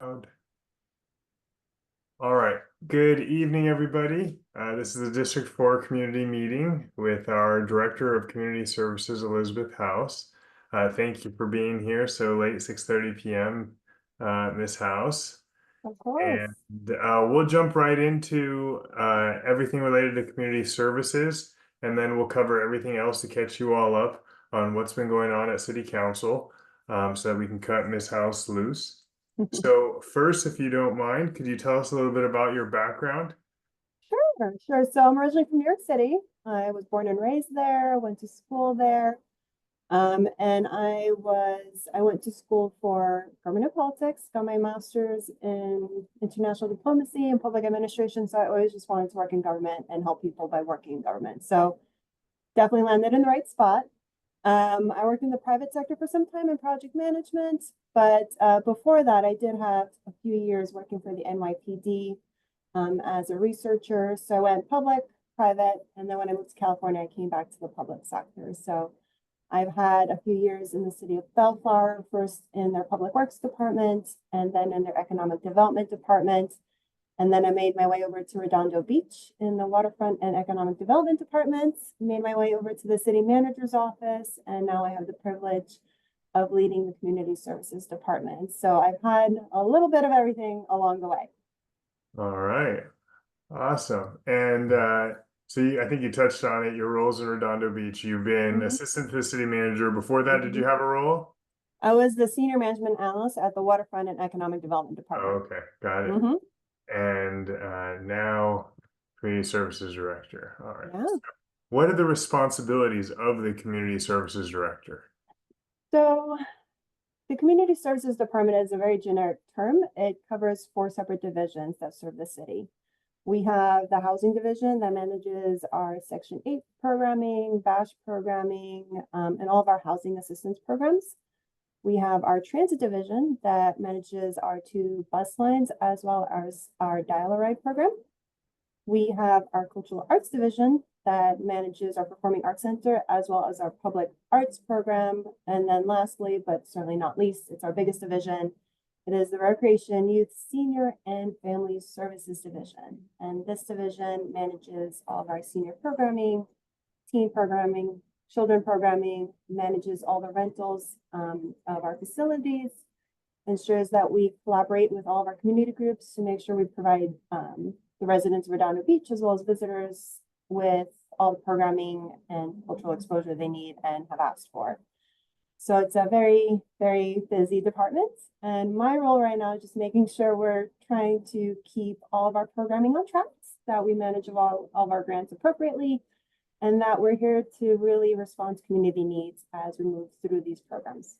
All right. Good evening, everybody. This is the District 4 community meeting with our Director of Community Services, Elizabeth House. Thank you for being here so late, 6:30 p.m., Miss House. Of course. And we'll jump right into everything related to community services, and then we'll cover everything else to catch you all up on what's been going on at City Council, so that we can cut Miss House loose. So first, if you don't mind, could you tell us a little bit about your background? Sure. So I'm originally from New York City. I was born and raised there, went to school there. And I went to school for government and politics, got my master's in international diplomacy and public administration. So I always just wanted to work in government and help people by working in government. So definitely landed in the right spot. I worked in the private sector for some time in project management, but before that, I did have a few years working for the NYPD as a researcher. So I went public, private, and then when I moved to California, I came back to the public sector. So I've had a few years in the city of Bellflower, first in their public works department, and then in their economic development department. And then I made my way over to Redondo Beach in the waterfront and economic development departments, made my way over to the city manager's office, and now I have the privilege of leading the community services department. So I've had a little bit of everything along the way. All right, awesome. And I think you touched on it, your roles in Redondo Beach. You've been Mhm. assistant to the city manager. Before that, did you Mhm. have a role? I was the senior management analyst at the waterfront and economic development department. Oh, okay, got it. Hmm. And now community services director. All right. Yeah. What are the responsibilities of the community services director? So the community services department is a very generic term. It covers four separate divisions that serve the city. We have the housing division that manages our Section 8 programming, BASH programming, and all of our housing assistance programs. We have our transit division that manages our two bus lines as well as our dial-a-ride program. We have our cultural arts division that manages our performing arts center as well as our public arts program. And then lastly, but certainly not least, it's our biggest division. It is the Recreation, Youth, Senior, and Family Services Division. And this division manages all of our senior programming, teen programming, children programming, manages all the rentals of our facilities, ensures that we collaborate with all of our community groups to make sure we provide the residents of Redondo Beach as well as visitors with all the programming and cultural exposure they need and have asked for. So it's a very, very busy department. And my role right now is just making sure we're trying to keep all of our programming on track, that we manage all of our grants appropriately, and that we're here to really respond to community needs as we move through these programs.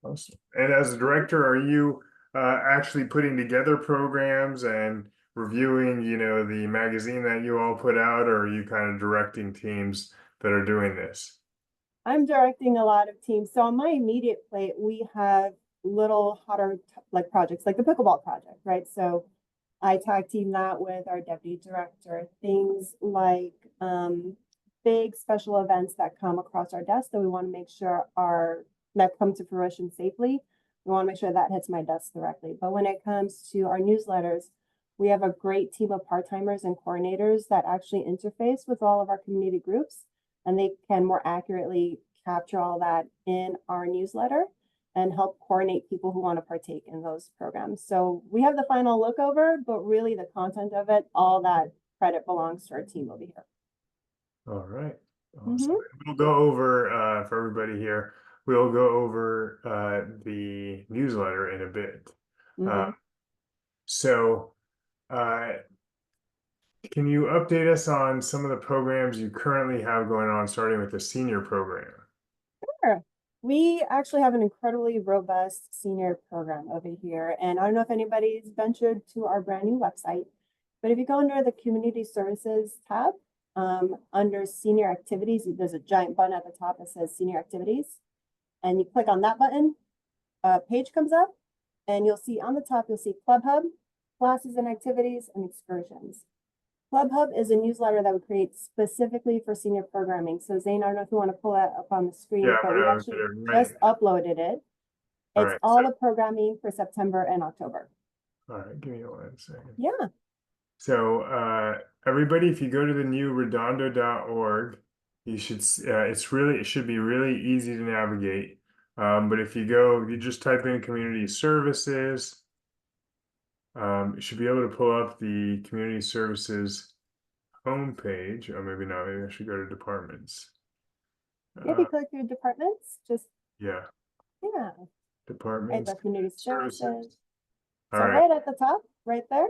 Awesome. And as a director, are you actually putting together programs and reviewing, the magazine that you all put out, or are you kind of directing teams that are doing this? I'm directing a lot of teams. So on my immediate plate, we have little hotter like projects like the pickleball project, right? So I tag team that with our deputy director. Things like big special events that come across our desk that we want to make sure are that come to fruition safely. We want to make sure that hits my desk directly. But when it comes to our newsletters, we have a great team of part-timers and coordinators that actually interface with all of our community groups, and they can more accurately capture all that in our newsletter and help coordinate people who want to partake in those programs. So we have the final look over, but really the content of it, all that credit belongs to our team over here. All right. Awesome. Mm-hmm. We'll go over for everybody here. We'll go over the newsletter in a bit. Uh, Mm-hmm. so, uh, can you update us on some of the programs you currently have going on, starting with the senior program? Sure. We actually have an incredibly robust senior program over here. And I don't know if anybody's ventured to our brand new website, but if you go under the community services tab, under senior activities, there's a giant button at the top that says senior activities. And you click on that button, a page comes up, and you'll see on the top, you'll see Club Hub, classes and activities, and excursions. Club Hub is a newsletter that we create specifically for senior programming. So Zane, I don't know if you want to pull that up on the Yeah, screen, I'm but we've gonna actually get it right. just uploaded it. All It's right. all the programming for September and October. All right. Give me 1 second. Yeah. So, everybody, if you go to the new redondo.org, you should, it should be really easy to navigate. But if you just type in community services, you should be able to pull up the community services homepage. Or maybe not, maybe I should go to departments. If you Uh, click through departments, just, yeah, yeah, right, departments, the community services. services. All So right, right at the top, right there,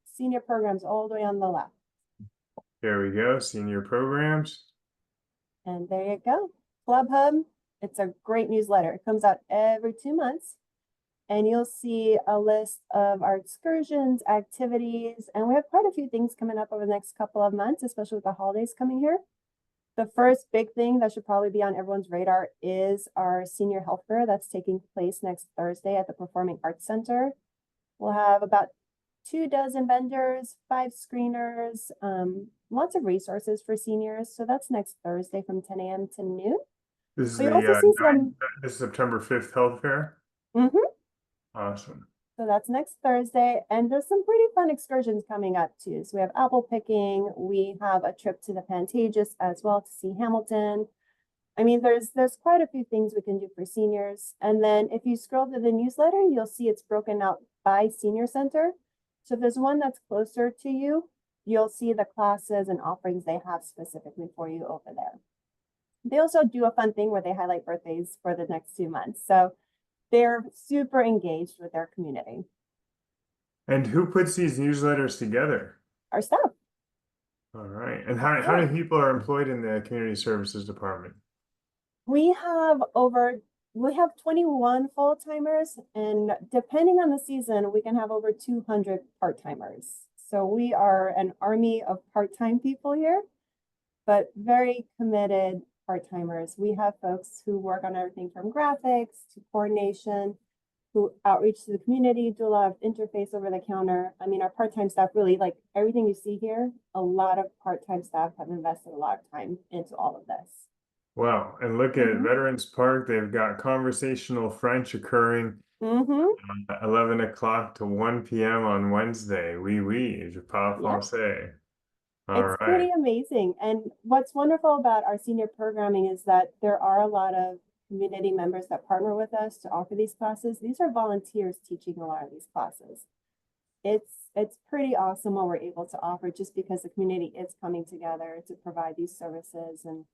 senior programs all the way on the left. there we go. Senior programs. And there you go. Club Hub, it's a great newsletter. It comes out every 2 months. And you'll see a list of our excursions, activities, and we have quite a few things coming up over the next couple of months, especially with the holidays coming here. The first big thing that should probably be on everyone's radar is our senior health fair that's taking place next Thursday at the Performing Arts Center. We'll have about 24 vendors, 5 screeners, lots of resources for seniors. So that's next Thursday from 10 a.m. to noon. This is We the also see some. this is September 5th health fair. Mhm. Awesome. So that's next Thursday. And there's some pretty fun excursions coming up too. So we have apple picking. We have a trip to the Pantages as well to see Hamilton. I mean, there's quite a few things we can do for seniors. And then if you scroll to the newsletter, you'll see it's broken out by senior center. So if there's one that's closer to you, you'll see the classes and offerings they have specifically for you over there. They also do a fun thing where they highlight birthdays for the next 2 months. So they're super engaged with their community. And who puts these newsletters together? Our staff. All right. And how many people are employed in the community services department? We have 21 full-timers, and depending on the season, we can have over 200 part-timers. So we are an army of part-time people here, but very committed part-timers. We have folks who work on everything from graphics to coordination, who outreach to the community, do a lot of interface over the counter. I mean, our part-time staff really, like everything you see here, a lot of part-time staff have invested a lot of time into all of this. Wow. And look at Veterans Park. They've got conversational French occurring 11 o'clock to 1 p.m. on Wednesday. Oui, je parle Yep. français. All It's right. pretty amazing. And what's wonderful about our senior programming is that there are a lot of community members that partner with us to offer these classes. These are volunteers teaching a lot of these classes. It's pretty awesome what we're able to offer just because the community is coming together to provide these services and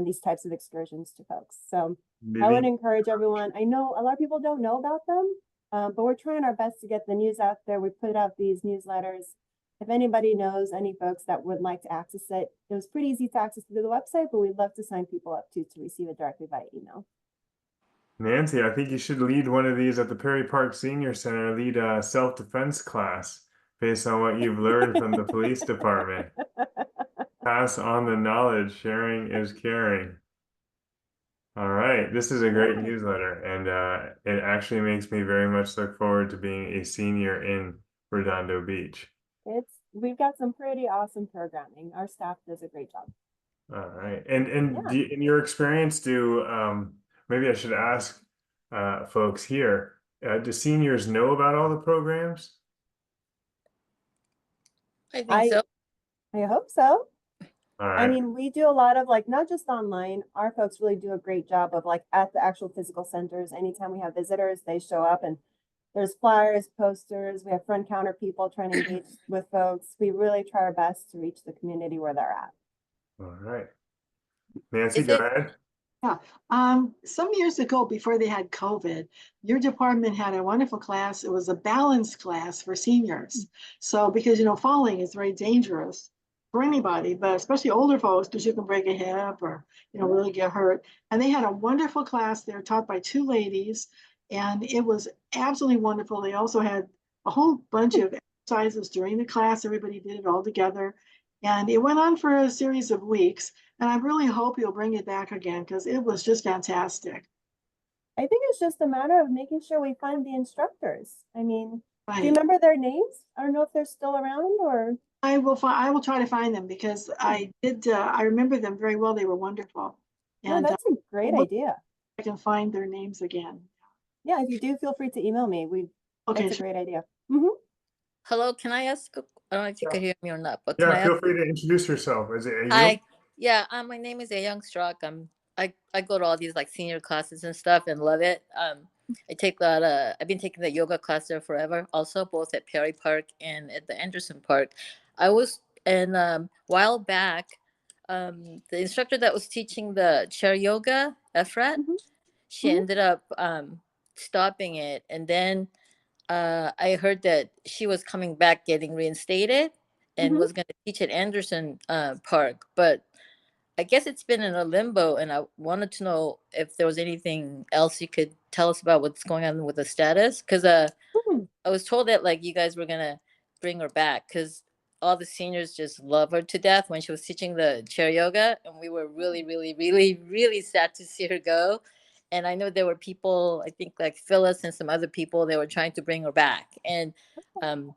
these types of excursions to folks. So I would encourage everyone. I know a lot of people don't know about them, but we're trying our best to get the news out there. We put out these newsletters. If anybody knows any folks that would like to access it, it was pretty easy to access through the website, but we'd love to sign people up to receive it directly by email. Nancy, I think you should lead one of these at the Perry Park Senior Center, lead a self-defense class based on what you've learned from the police department. Pass on the knowledge. Sharing is caring. All right. This is a great newsletter, and it actually makes me very much look forward to being a senior in Redondo Beach. We've got some pretty awesome programming. Our staff does a great job. All right. And in your experience, maybe I should ask folks here, do seniors know about all the programs? I think so. I hope so. All I right. mean, we do a lot of like, not just online, our folks really do a great job of like at the actual physical centers. Anytime we have visitors, they show up and there's flyers, posters. We have front counter people trying to engage with folks. We really try our best to reach the community where they're at. All right. Nancy, Is go it ahead. Yeah, some years ago, before they had COVID, your department had a wonderful class. It was a balance class for seniors. So, because falling is very dangerous for anybody, but especially older folks, because you can break a hip or really get hurt. And they had a wonderful class. They were taught by 2 ladies, and it was absolutely wonderful. They also had a whole bunch of exercises during the class. Everybody did it all together, and it went on for a series of weeks. And I really hope you'll bring it back again because it was just fantastic. I think it's just a matter of making sure we find the instructors. I mean, do you Right. remember their names? I don't know if they're still around or. I will try to find them because I did. I remember them very well. They were wonderful. No, And that's a great idea. I can find their names again. Yeah, if you do, feel free to email me. Okay, That's a sure. great idea. Hello, can I ask? I don't know if you Yeah. could hear me or not, but can Yeah, I ask? feel free to introduce yourself. Is it a you? Hi, yeah, my name is A Young Strock. I go to all these like senior classes and stuff and love it. I take a lot of. I've been taking the yoga class there forever. Also, both at Perry Park and at the Anderson Park. I was and while back, the instructor that was teaching the chair yoga, Efrat, Mhm. she Mhm. ended up stopping it, and then I heard that she was coming back getting reinstated and Mhm. was going to teach at Anderson Park. But I guess it's been in a limbo, and I wanted to know if there was anything else you could tell us about what's going on with the status. Because Mhm. I was told that like you guys were gonna bring her back because all the seniors just love her to death when she was teaching the chair yoga, and we were really, really, really, really sad to see her go. And I know there were people, I think like Phyllis and some other people, they were trying to bring her back. And um,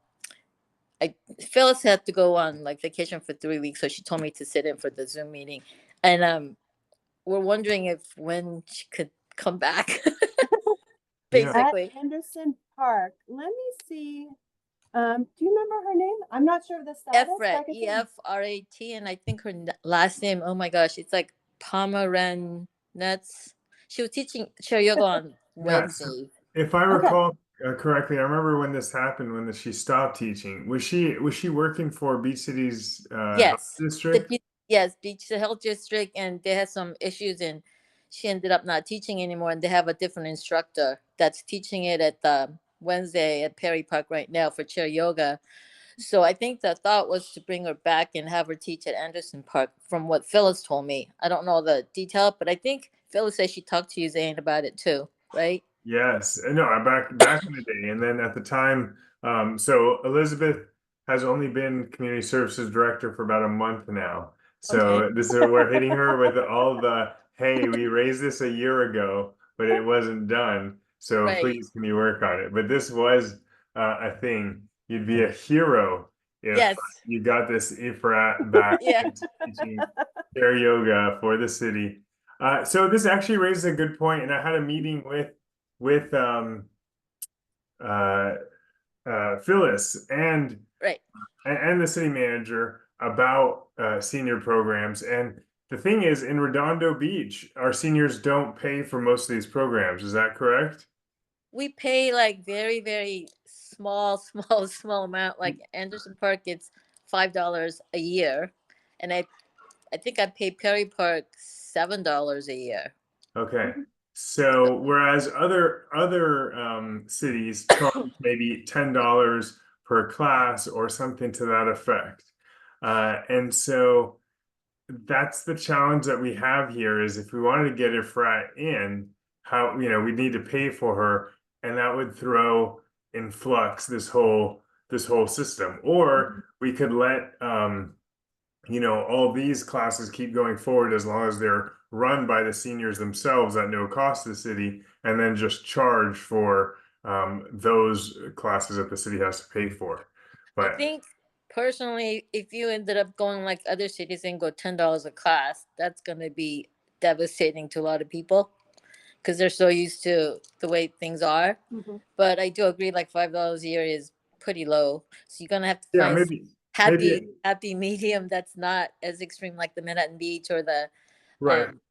Phyllis had to go on like vacation for 3 weeks, so she told me to sit in for the Zoom meeting. And we're wondering if when she could come back, Yeah. At basically. Anderson Park. Let me see. Do you remember her name? I'm not sure of the status, but Efrat, I can say Efrat, and I think her last name. Oh my gosh, it's like Pomeran Nuts. She was teaching chair yoga on Yes. Wednesday. If I okay. recall correctly, I remember when this happened, when she stopped teaching. Was she working for Beach City's health Yes, district? yes, Beach the Health District, and they had some issues, and she ended up not teaching anymore. And they have a different instructor that's teaching it at the Wednesday at Perry Park right now for chair yoga. So I think the thought was to bring her back and have her teach at Anderson Park, from what Phyllis told me. I don't know the detail, but I think Phyllis said she talked to you, Zane, about it too, right? Yes, no, back in the day, and then at the time, so Elizabeth has only been community services director for about a month now. Okay. So this is we're hitting her with all the, hey, we raised this a year ago, but it wasn't done. So Right. please, can you work on it? But this was a thing. You'd be a hero if Yes. you got this Ifrat back Yeah. into teaching air yoga for the city. So this actually raises a good point, and I had a meeting with uh, Phyllis Right. and the city manager about senior programs. And the thing is, in Redondo Beach, our seniors don't pay for most of these programs. Is that correct? We pay like very, very small, small amount. Like Anderson Park, it's $5 a year. And I think I pay Perry Park $7 a year. Okay. Mhm. So, So whereas other cities charge maybe $10 per class or something to that effect. And so that's the challenge that we have here is if we wanted to get a frat in, how, we need to pay for her, and that would throw in flux this whole system. Or we could let all these classes keep going forward as long as they're run by the seniors themselves at no cost to the city, and then just charge for those classes that the city has to pay for. I But think personally, if you ended up going like other cities and go $10 a class, that's gonna be devastating to a lot of people because they're so used to the way things are. Mhm. But I do agree, like $5 a year is pretty low. So you're gonna have to yeah, find maybe happy medium that's not as extreme like the Manhattan Beach or right. um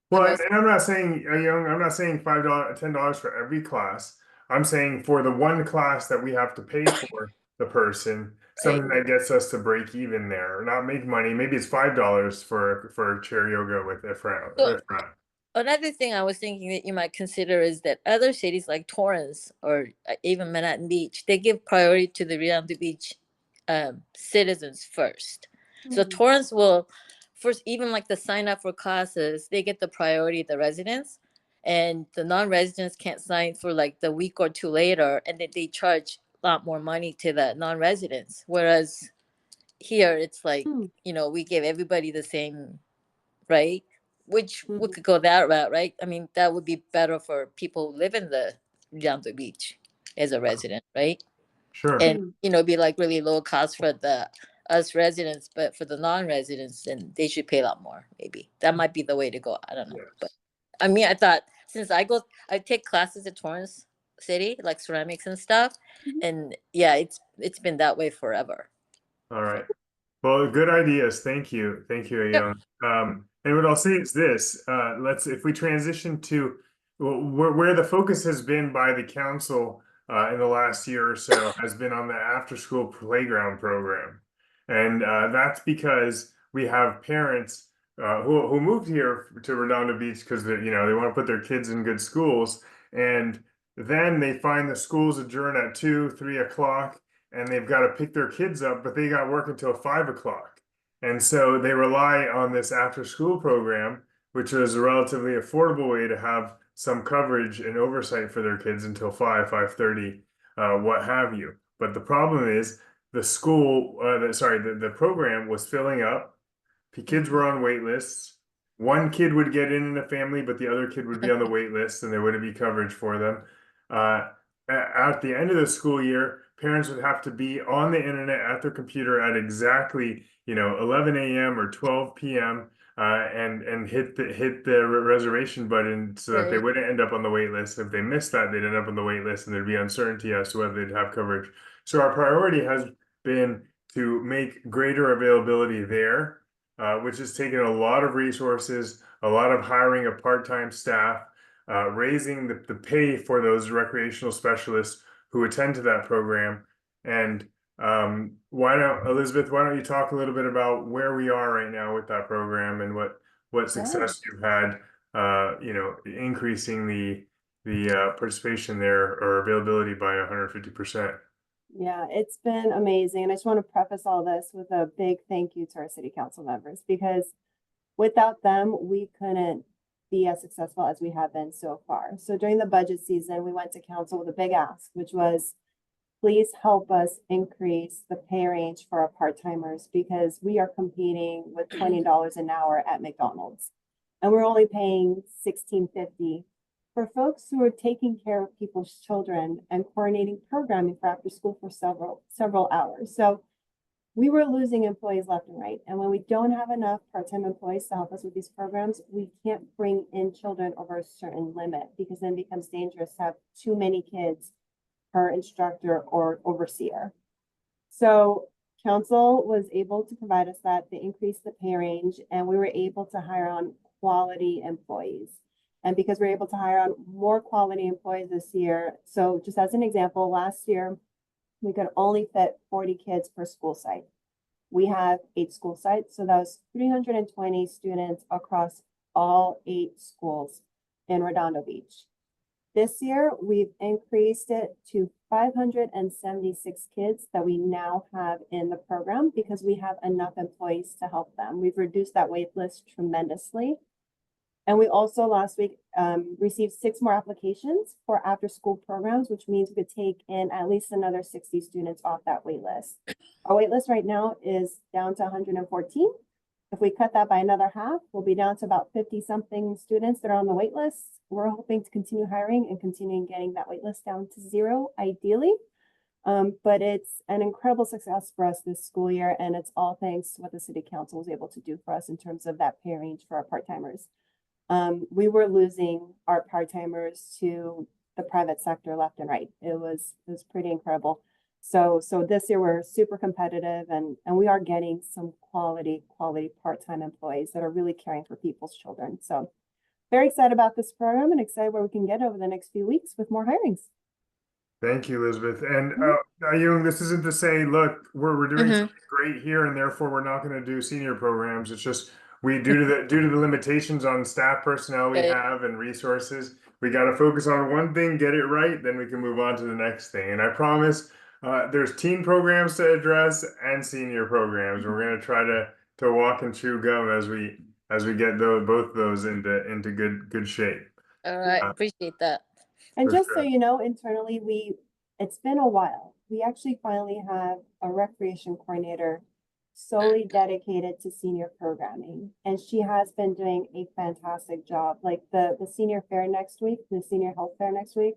the Well, and most. I'm not saying I'm not saying $5, $10 for every class. I'm saying for the one class that we have to pay for the person, Right. something that gets us to break even there, not make money. Maybe it's $5 for chair yoga with So Ifrat. another thing I was thinking that you might consider is that other cities like Torrance or even Manhattan Beach, they give priority to the Redondo Beach citizens first. So Mhm. Torrance will first, even like the sign up for classes, they get the priority of the residents, and the non-residents can't sign for like the week or two later, and then they charge a lot more money to the non-residents. Whereas here, it's like Mhm. we give everybody the same, right? Which we Mhm. could go that route, right? I mean, that would be better for people who live in the Redondo Beach as a resident, right? Sure. And Mhm. be like really low cost for the us residents, but for the non-residents, then they should pay a lot more. Maybe that might be the way to go. I don't know, but Yes. I mean, I thought since I take classes at Torrance city, like ceramics and stuff. Mhm. And yeah, it's been that way forever. All right. Well, good ideas. Thank you, Yep. Ayon. And what I'll say is this: if we transition to where the focus has been by the council in the last year or so has been on the after-school playground program, and that's because we have parents who moved here to Redondo Beach because they want to put their kids in good schools, and then they find the schools adjourn at 2, 3 o'clock and they've got to pick their kids up, but they got work until 5 o'clock. And so they rely on this after school program, which is a relatively affordable way to have some coverage and oversight for their kids until 5:30, what have you. But the problem is the program was filling up. The kids were on wait lists. One kid would get in a family, but the other kid would be on the wait list and there wouldn't be coverage for them. At the end of the school year, parents would have to be on the internet at their computer at exactly 11 a.m. or 12 p.m. And hit the reservation button so that they Right. wouldn't end up on the wait list. If they missed that, they'd end up on the wait list, and there'd be uncertainty as to whether they'd have coverage. So our priority has been to make greater availability there, which has taken a lot of resources, a lot of hiring of part-time staff, raising the pay for those recreational specialists who attend to that program. And Elizabeth, why don't you talk a little bit about where we are right now with that program and what Yeah. success you've had, increasing the participation there or availability by 150%. Yeah, it's been amazing. And I just want to preface all this with a big thank you to our city council members because without them, we couldn't be as successful as we have been so far. So during the budget season, we went to council with a big ask, which was please help us increase the pay range for our part-timers because we are competing with $20 an hour at McDonald's. And we're only paying $16.50 for folks who are taking care of people's children and coordinating programming for after school for several hours. So we were losing employees left and right. And when we don't have enough part-time employees to help us with these programs, we can't bring in children over a certain limit because then it becomes dangerous to have too many kids per instructor or overseer. So council was able to provide us that. They increased the pay range and we were able to hire on quality employees. And because we're able to hire on more quality employees this year, so just as an example, last year, we could only fit 40 kids per school site. We have 8 school sites, so that was 320 students across all 8 schools in Redondo Beach. This year, we've increased it to 576 kids that we now have in the program because we have enough employees to help them. We've reduced that wait list tremendously. And we also last week received 6 more applications for after school programs, which means we could take in at least another 60 students off that wait list. Our wait list right now is down to 114. If we cut that by another half, we'll be down to about 50 something students that are on the wait list. We're hoping to continue hiring and continuing getting that wait list down to 0, ideally. But it's an incredible success for us this school year, and it's all thanks to what the city council was able to do for us in terms of that pay range for our part-timers. We were losing our part-timers to the private sector left and right. It was pretty incredible. So this year we're super competitive and we are getting some quality part-time employees that are really caring for people's children. So very excited about this program and excited where we can get over the next few weeks with more hirings. Thank you, Elizabeth. And Mhm. Ayung, this isn't to say, look, we're doing Mm-hmm. something great here, and therefore we're not going to do senior programs. It's just we due to the limitations on staff personnel we Right. have and resources, we got to focus on one thing, get it right, then we can move on to the next thing. And I promise, there's teen programs to address and senior programs. We're going to try to walk and chew gum as we get both those into good shape. All right. Appreciate that. And For just so sure. you know, internally, it's been a while. We actually finally have a recreation coordinator solely dedicated to senior programming. And she has been doing a fantastic job. Like the senior fair next week, the senior health fair next week,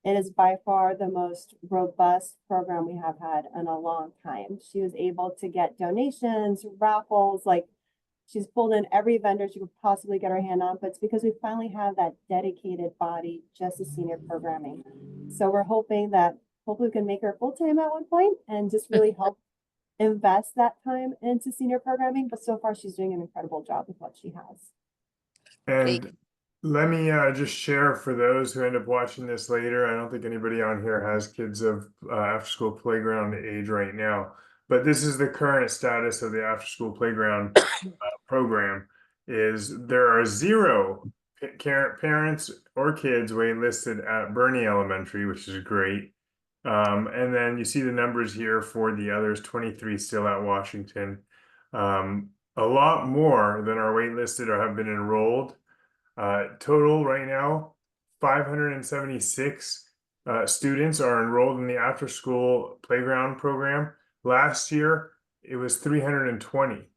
it is by far the most robust program we have had in a long time. She was able to get donations, raffles, like She's pulled in every vendor she could possibly get her hand on, but it's because we finally have that dedicated body just to senior programming. So we're hoping that hopefully we can make her full-time at one point and just really help invest that time into senior programming. But so far she's doing an incredible job with what she has. Great. And let me just share for those who end up watching this later. I don't think anybody on here has kids of after school playground age right now, but this is the current status of the after school playground program. Is there are 0 parents or kids waitlisted at Bernie Elementary, which is great. And then you see the numbers here for the others, 23 still at Washington. A lot more than are waitlisted or have been enrolled. Total right now, 576 students are enrolled in the after school playground program. Last year, it was 320.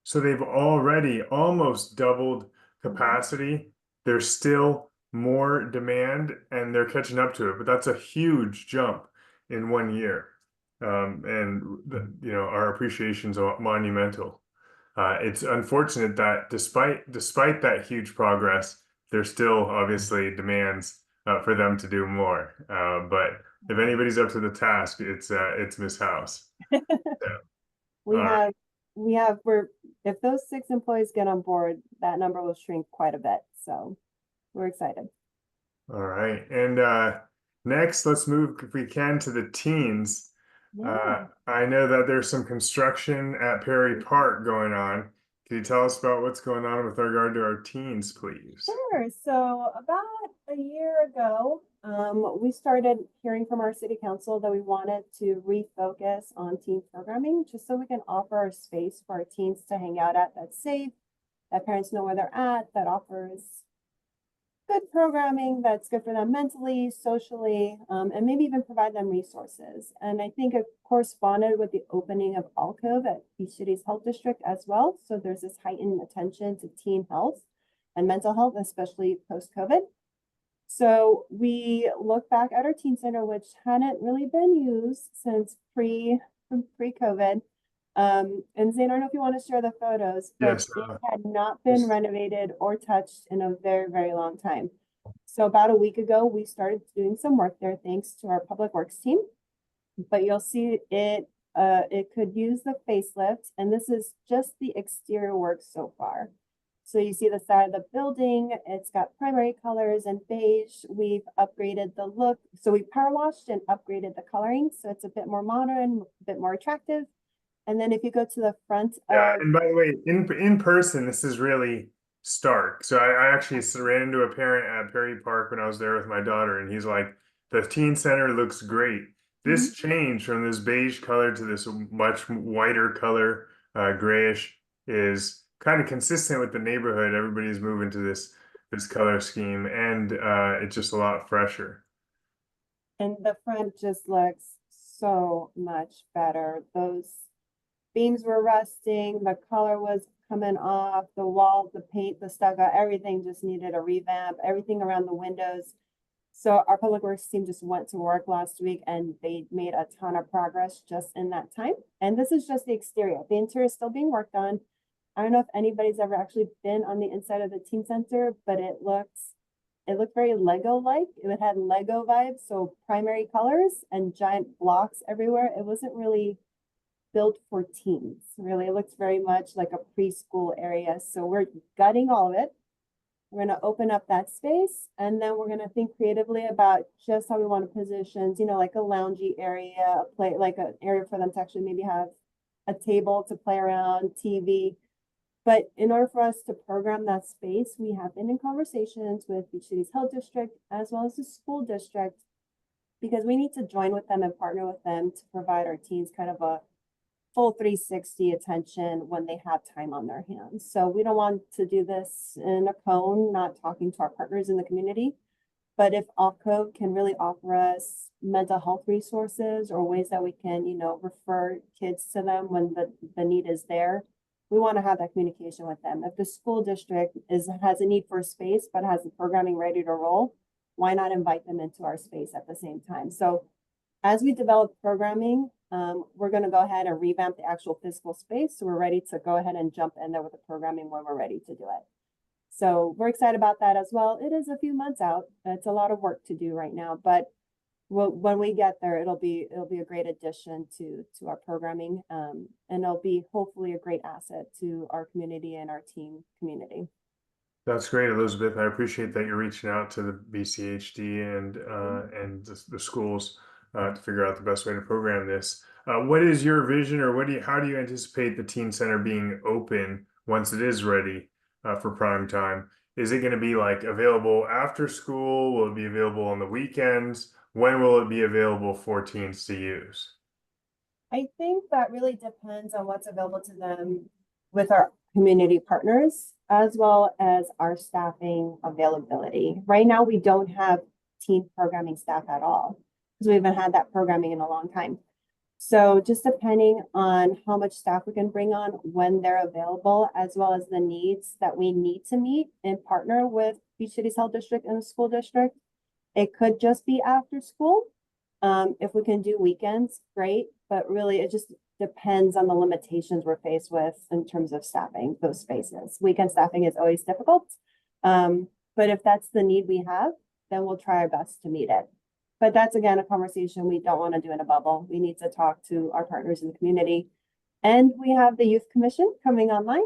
So they've already almost doubled capacity. There's still more demand and they're catching up to it, but that's a huge jump in 1 year. Our appreciation is monumental. It's unfortunate that despite that huge progress, there's still obviously demands for them to do more. But if anybody's up to the task, it's Miss House. So, If those 6 employees get on board, that number will shrink quite a bit. So we're excited. all right. And next, let's move, if we can, to the teens. I know that there's some construction at Perry Park going on. Can you tell us about what's going on with regard to our teens, please? Sure. So about a year ago, we started hearing from our city council that we wanted to refocus on teen programming, just so we can offer a space for our teens to hang out at that's safe, that parents know where they're at, that offers good programming that's good for them mentally, socially, and maybe even provide them resources. And I think it corresponded with the opening of Alcove at Beach City's Health District as well. So there's this heightened attention to teen health and mental health, especially post-COVID. So we look back at our teen center, which hadn't really been used since pre-COVID. And Zane, I don't know if you want to share the photos, but Yes. it had not been renovated or touched in a very, very long time. So about a week ago, we started doing some work there thanks to our public works team. But you'll see it could use the facelift, and this is just the exterior work so far. So you see the side of the building, it's got primary colors and beige. We've upgraded the look. So we power washed and upgraded the coloring. So it's a bit more modern, a bit more attractive. And then if you go to the front Yeah, of, and by the way, in person, this is really stark. So I actually ran into a parent at Perry Park when I was there with my daughter, and he's like, the teen center looks great. This change from this beige color to this much whiter color, grayish, is kind of consistent with the neighborhood. Everybody's moving to this color scheme, and it's just a lot fresher. and the front just looks so much better. Those beams were rusting, the color was coming off, the walls, the paint, the stucco, everything just needed a revamp, everything around the windows. So our public works team just went to work last week and they made a ton of progress just in that time. And this is just the exterior. The interior is still being worked on. I don't know if anybody's ever actually been on the inside of the teen center, but it looked very Lego-like. It had Lego vibes, so primary colors and giant blocks everywhere. It wasn't really built for teens, really. It looks very much like a preschool area. So we're gutting all of it. We're going to open up that space, and then we're going to think creatively about just how we want to position, like a loungy area, like an area for them to actually maybe have a table to play around, TV. But in order for us to program that space, we have been in conversations with Beach City's Health District as well as the school district, because we need to join with them and partner with them to provide our teens kind of a full 360 attention when they have time on their hands. So we don't want to do this in a cone, not talking to our partners in the community. But if Alcove can really offer us mental health resources or ways that we can, refer kids to them when the need is there, we want to have that communication with them. If the school district has a need for space but has the programming ready to roll, why not invite them into our space at the same time? So As we develop programming, we're going to go ahead and revamp the actual physical space. So we're ready to go ahead and jump in there with the programming when we're ready to do it. So we're excited about that as well. It is a few months out. It's a lot of work to do right now, but when we get there, it'll be a great addition to our programming, and it'll be hopefully a great asset to our community and our team community. That's great, Elizabeth. I appreciate that you're reaching out to the BCHD and the schools to figure out the best way to program this. What is your vision, or how do you anticipate the teen center being open once it is ready for prime time? Is it going to be like available after school? Will it be available on the weekends? When will it be available for teens to use? I think that really depends on what's available to them with our community partners, as well as our staffing availability. Right now, we don't have teen programming staff at all because we haven't had that programming in a long time. So just depending on how much staff we can bring on when they're available, as well as the needs that we need to meet and partner with Beach Cities Health District and the school district, it could just be after school. If we can do weekends, great, but really it just depends on the limitations we're faced with in terms of staffing those spaces. Weekend staffing is always difficult. But if that's the need we have, then we'll try our best to meet it. But that's again a conversation we don't want to do in a bubble. We need to talk to our partners in the community. And we have the Youth Commission coming online.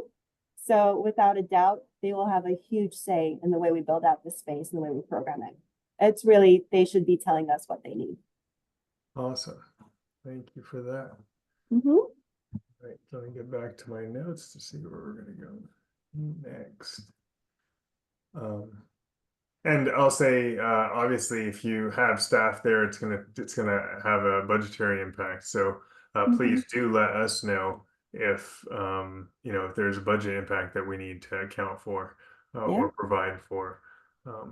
So without a doubt, they will have a huge say in the way we build out the space and the way we program it. It's really, they should be telling us what they need. Awesome. Thank you for that. Mm-hmm. All right, let me get back to my notes to see where we're going to go next. And I'll say, obviously, if you have staff there, it's gonna have a budgetary impact. So please do let us know if if there's a budget impact that we need to account for or provide for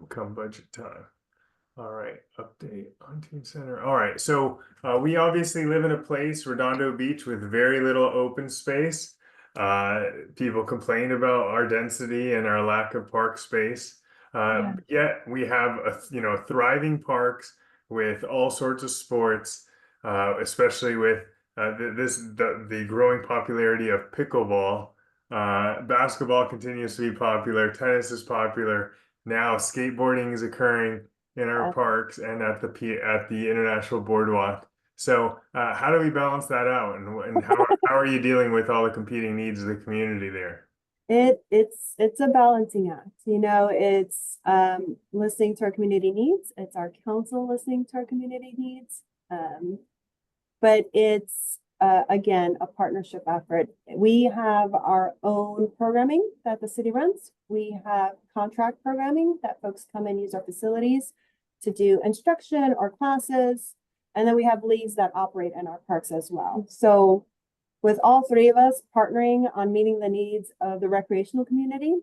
come budget time. All right, update on Teen Center. All right, so we obviously live in a place, Redondo Beach, with very little open space. People complain about our density and our lack of park space. Yet we have thriving parks with all sorts of sports, especially with the growing popularity of pickleball. Basketball continues to be popular. Tennis is popular. Now skateboarding is occurring in our parks and at the International Boardwalk. So how do we balance that out, and how are you dealing with all the competing needs of the community there? It's a balancing act. It's listening to our community needs. It's our council listening to our community needs. But it's again a partnership effort. We have our own programming that the city runs. We have contract programming that folks come and use our facilities to do instruction or classes. And then we have leagues that operate in our parks as well. So with all three of us partnering on meeting the needs of the recreational community,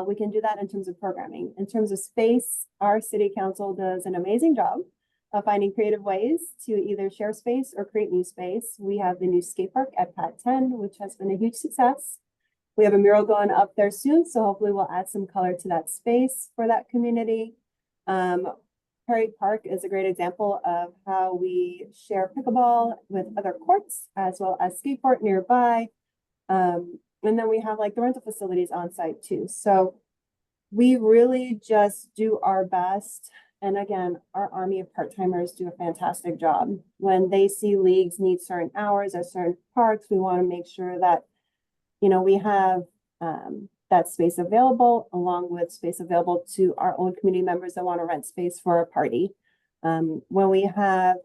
we can do that in terms of programming. In terms of space, our city council does an amazing job of finding creative ways to either share space or create new space. We have the new skate park at Pat 10, which has been a huge success. We have a mural going up there soon, so hopefully we'll add some color to that space for that community. Perry Park is a great example of how we share pickleball with other courts as well as skateboard nearby. And then we have like the rental facilities on site too. So we really just do our best. And again, our army of part-timers do a fantastic job. When they see leagues need certain hours or certain parks, we want to make sure that, we have that space available, along with space available to our own community members that want to rent space for a party. When we have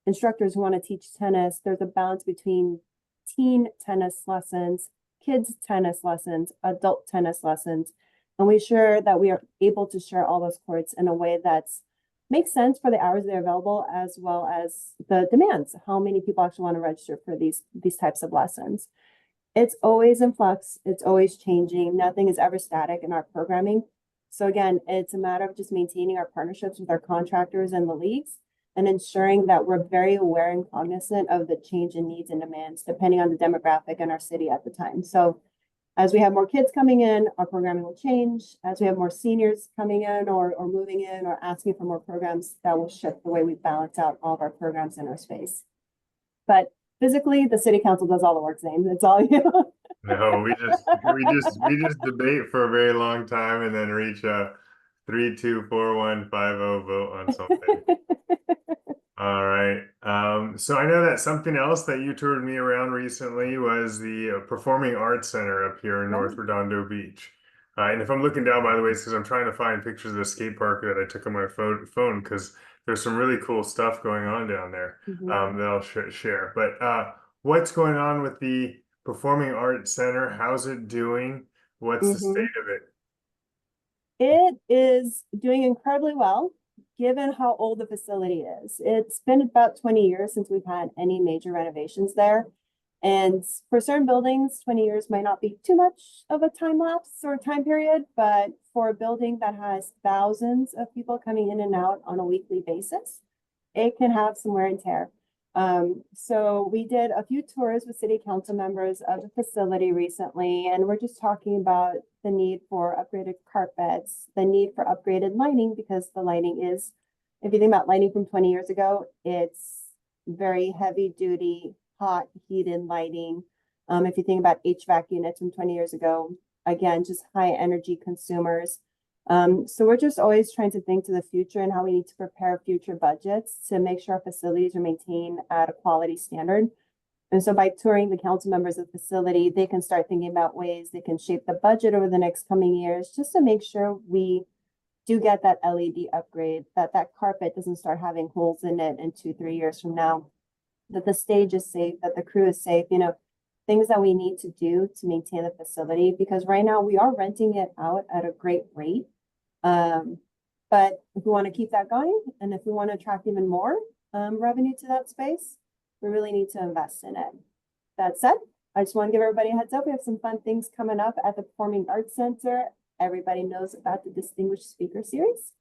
instructors who want to teach tennis, there's a balance between teen tennis lessons, kids tennis lessons, adult tennis lessons, and we ensure that we are able to share all those courts in a way that makes sense for the hours they're available, as well as the demands, how many people actually want to register for these types of lessons. It's always in flux. It's always changing. Nothing is ever static in our programming. So again, it's a matter of just maintaining our partnerships with our contractors and the leagues and ensuring that we're very aware and cognizant of the change in needs and demands depending on the demographic in our city at the time. So As we have more kids coming in, our programming will change. As we have more seniors coming in or moving in or asking for more programs, that will shift the way we balance out all of our programs in our space. But physically, the city council does all the work, Zane. It's all you. No, we just debate for a very long time and then reach a 3-2-4-1-5-0 vote on something. All right. So I know that something else that you toured me around recently was the Performing Arts Center up here in North Redondo Beach. And if I'm looking down, by the way, it's because I'm trying to find pictures of the skate park that I took on my phone because there's some really cool stuff going on down there that I'll share. But what's going on with the Performing Arts Center? How's it doing? What's the state of it? It is doing incredibly well, given how old the facility is. It's been about 20 years since we've had any major renovations there. And for certain buildings, 20 years might not be too much of a time lapse or time period, but for a building that has thousands of people coming in and out on a weekly basis, it can have some wear and tear. So we did a few tours with city council members of the facility recently, and we're just talking about the need for upgraded carpets, the need for upgraded lighting, because the lighting is, if you think about lighting from 20 years ago, it's very heavy duty, hot, heated lighting. If you think about HVAC units from 20 years ago, again, just high energy consumers. So we're just always trying to think to the future and how we need to prepare future budgets to make sure our facilities are maintained at a quality standard. And so by touring the council members of the facility, they can start thinking about ways they can shape the budget over the next coming years, just to make sure we do get that LED upgrade, that carpet doesn't start having holes in it in 2-3 years from now, that the stage is safe, that the crew is safe, things that we need to do to maintain the facility, because right now we are renting it out at a great rate. But if we want to keep that going, and if we want to attract even more revenue to that space, we really need to invest in it. That said, I just want to give everybody a heads up. We have some fun things coming up at the Performing Arts Center. Everybody knows about the Distinguished Speaker Series.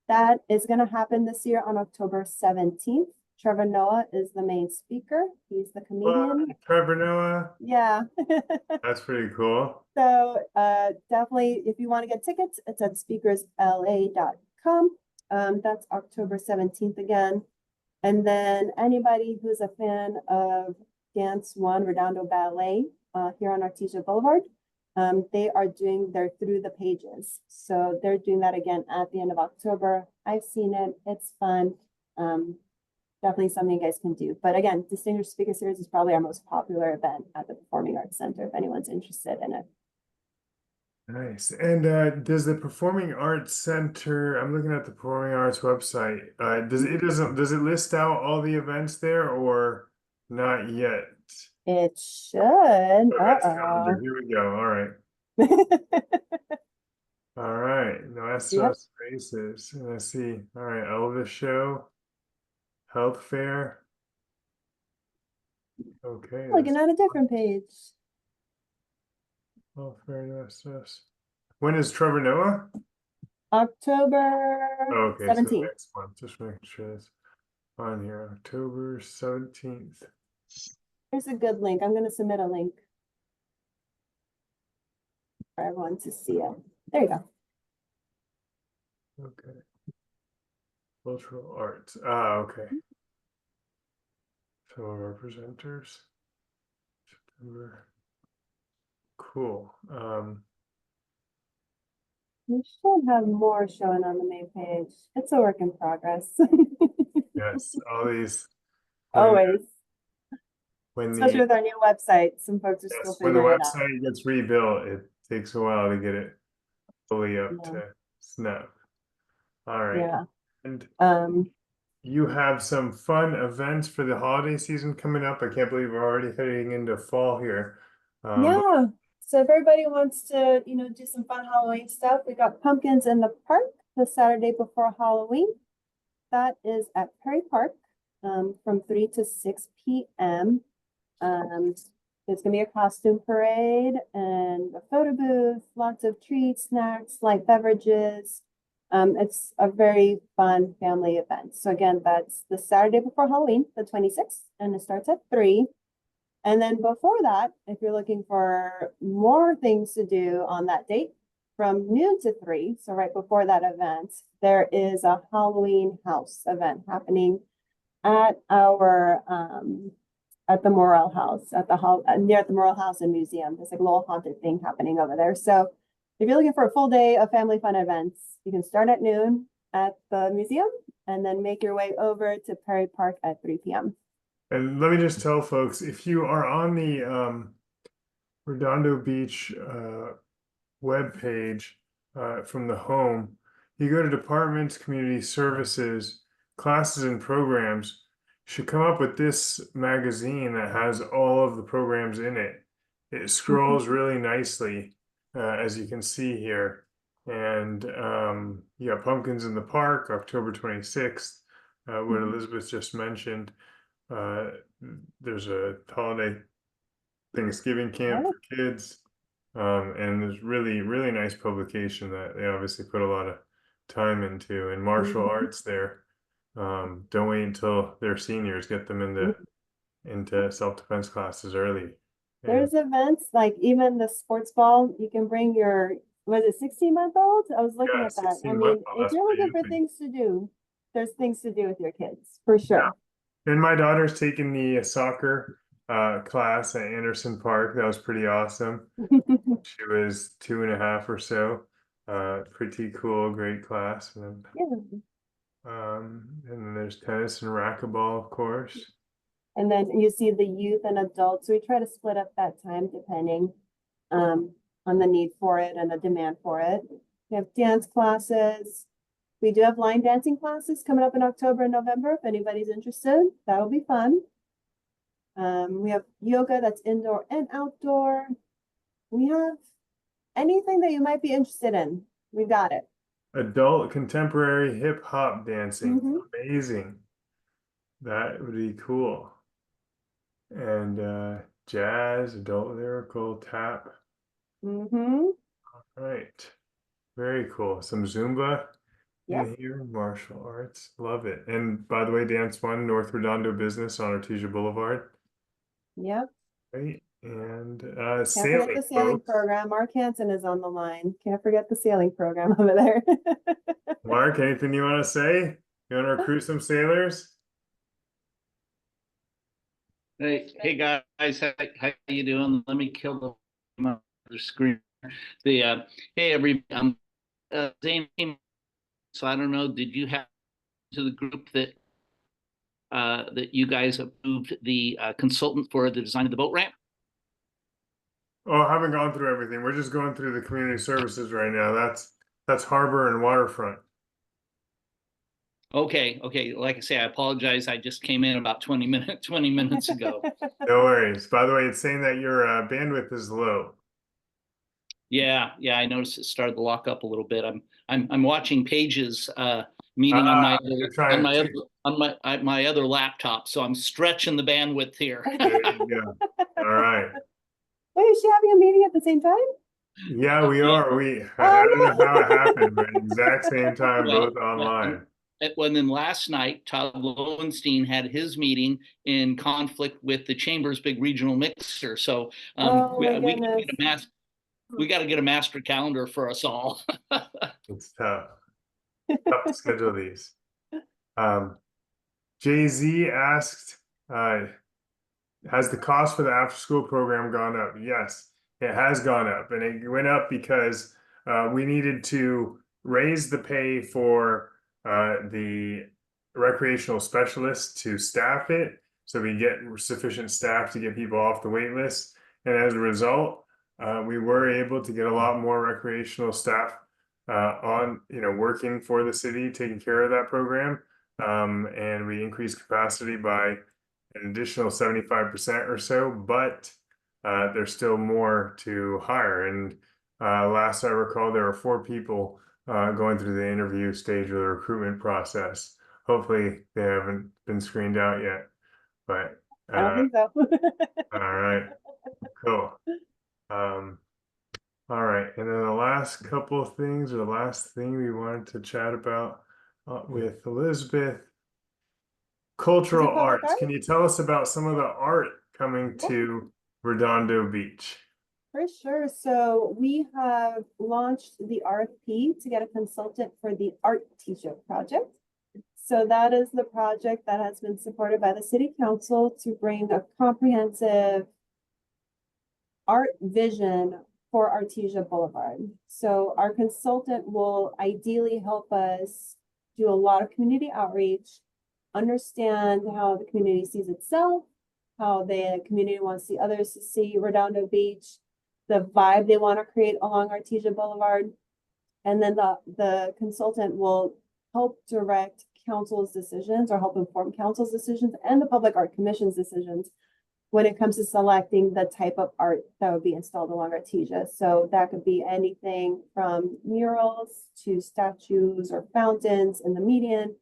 That is going to happen this year on October 17th. Trevor Noah is the main speaker. He's the comedian. Trevor Noah? Yeah. That's pretty cool. So definitely, if you want to get tickets, it's at speakersla.com. That's October 17th again. And then anybody who's a fan of Dance One Redondo Ballet here on Artesia Boulevard, they are doing their Through the Pages. So they're doing that again at the end of October. I've seen it. It's fun. Definitely something you guys can do. But again, Distinguished Speaker Series is probably our most popular event at the Performing Arts Center if anyone's interested in it. Nice. And does the Performing Arts Center, I'm looking at the Performing Arts website, does it list out all the events there or not yet? It should. Events calendar. Here we go. All right. All right. Nuestros Spaces. Let's see. All right. Elvis Show. Health Fair. Okay. Looking at a different page. Health Fair Nuestros. When is Trevor Noah? October Okay, 17th. so next month. Just making sure it's on here. October 17th. Here's a good link. I'm going to submit a link for everyone to see it. There you go. Okay. Cultural arts. Ah, okay. Some of our presenters. September. Cool. We should have more showing on the main page. It's a work in progress. Yes, all these. Always. When Especially the with our new website. Some folks are still yes, when the figuring it out. website gets rebuilt, it takes a while to get it fully up Yeah. to snuff. All right. Yeah. And you have some fun events for the holiday season coming up. I can't believe we're already heading into fall here. Yeah. So if everybody wants to, do some fun Halloween stuff, we got pumpkins in the park the Saturday before Halloween. That is at Perry Park from 3 to 6 p.m. There's gonna be a costume parade and a photo booth, lots of treats, snacks, light beverages. It's a very fun family event. So again, that's the Saturday before Halloween, the 26th, and it starts at 3. And then before that, if you're looking for more things to do on that date, from noon to 3, so right before that event, there is a Halloween house event happening at our at the Morrell House, at the near the Morrell House and Museum. There's like a little haunted thing happening over there. So if you're looking for a full day of family fun events, you can start at noon at the museum and then make your way over to Perry Park at 3 p.m. And let me just tell folks, if you are on the Redondo Beach web page from the home, you go to departments, community services, classes and programs, should come up with this magazine that has all of the programs in it. It scrolls really nicely, as you can see here. And you got Pumpkins in the Park, October 26th, what Elizabeth just mentioned. There's a holiday Thanksgiving camp for kids. And there's really nice publication that they obviously put a lot of time into, and martial arts there. Don't wait until they're seniors, get them into self-defense classes early. And There's events like even the sports ball, you can bring your, was it 16-month-old? I was looking yeah, at that. I 16 mean, month, if that's you're pretty looking for epic. things to do, there's things to do with your kids, for sure. And my daughter's taking the soccer class at Anderson Park. That was pretty awesome. She was 2.5 or so. Pretty cool, great class. And then there's tennis and racquetball, of course. And then you see the youth and adults. We try to split up that time depending on the need for it and the demand for it. We have dance classes. We do have line dancing classes coming up in October and November. If anybody's interested, that'll be fun. We have yoga that's indoor and outdoor. We have anything that you might be interested in. We've got it. Adult contemporary hip hop dancing. Mhm. Amazing. That would be cool. And jazz, adult lyrical, tap. Mm-hmm. Right. Very cool. Some Zumba Yep. in here, martial arts. Love it. And by the way, Dance One, North Redondo Business on Artesia Boulevard. Yep. Right. And Can't sailing, forget the sailing folks. program. Mark Hansen is on the line. Can't forget the sailing program over there. Mark, anything you want to say? You want to recruit some sailors? Hey guys, how you doing? Let me kill the screen. Hey everybody, Zein. So I don't know. Did you have to the group that that you guys approved the consultant for the design of the boat ramp? Oh, I haven't gone through everything. We're just going through the community services right now. That's harbor and waterfront. Okay. Like I say, I apologize. I just came in about 20 minutes ago. No worries. By the way, it's saying that your bandwidth is low. Yeah. I noticed it started to lock up a little bit. I'm watching Paige's meeting on my other laptop, so I'm stretching the bandwidth here. There you go. All right. Wait, is she having a meeting at the same time? Yeah, we are. I don't know how it happened, but exact same time, Well, both online. And then last night, Todd Lowenstein had his meeting in conflict with the Chamber's big regional mixer. So we got to get a master calendar for us all. It's tough. Tough to schedule these. Jay-Z asked, has the cost for the after-school program gone up? Yes, it has gone up, and it went up because we needed to raise the pay for the recreational specialists to staff it, so we get sufficient staff to get people off the wait list. And as a result, we were able to get a lot more recreational staff working for the city, taking care of that program. And we increased capacity by an additional 75% or so, but there's still more to hire. And last I recall, there were 4 people going through the interview stage of the recruitment process. Hopefully they haven't been screened out yet, but I don't think so. all right, cool. All right, and then the last couple of things, or the last thing we wanted to chat about with Elizabeth, cultural arts. Can you tell us about some of the art coming to Redondo Beach? For sure. So we have launched the RFP to get a consultant for the art t-shirt project. So that is the project that has been supported by the city council to bring a comprehensive art vision for Artesia Boulevard. So our consultant will ideally help us do a lot of community outreach, understand how the community sees itself, how the community wants the others to see Redondo Beach, the vibe they want to create along Artesia Boulevard. And then the consultant will help direct council's decisions or help inform council's decisions and the Public Art Commission's decisions when it comes to selecting the type of art that would be installed along Artesia. So that could be anything from murals to statues or fountains in the median.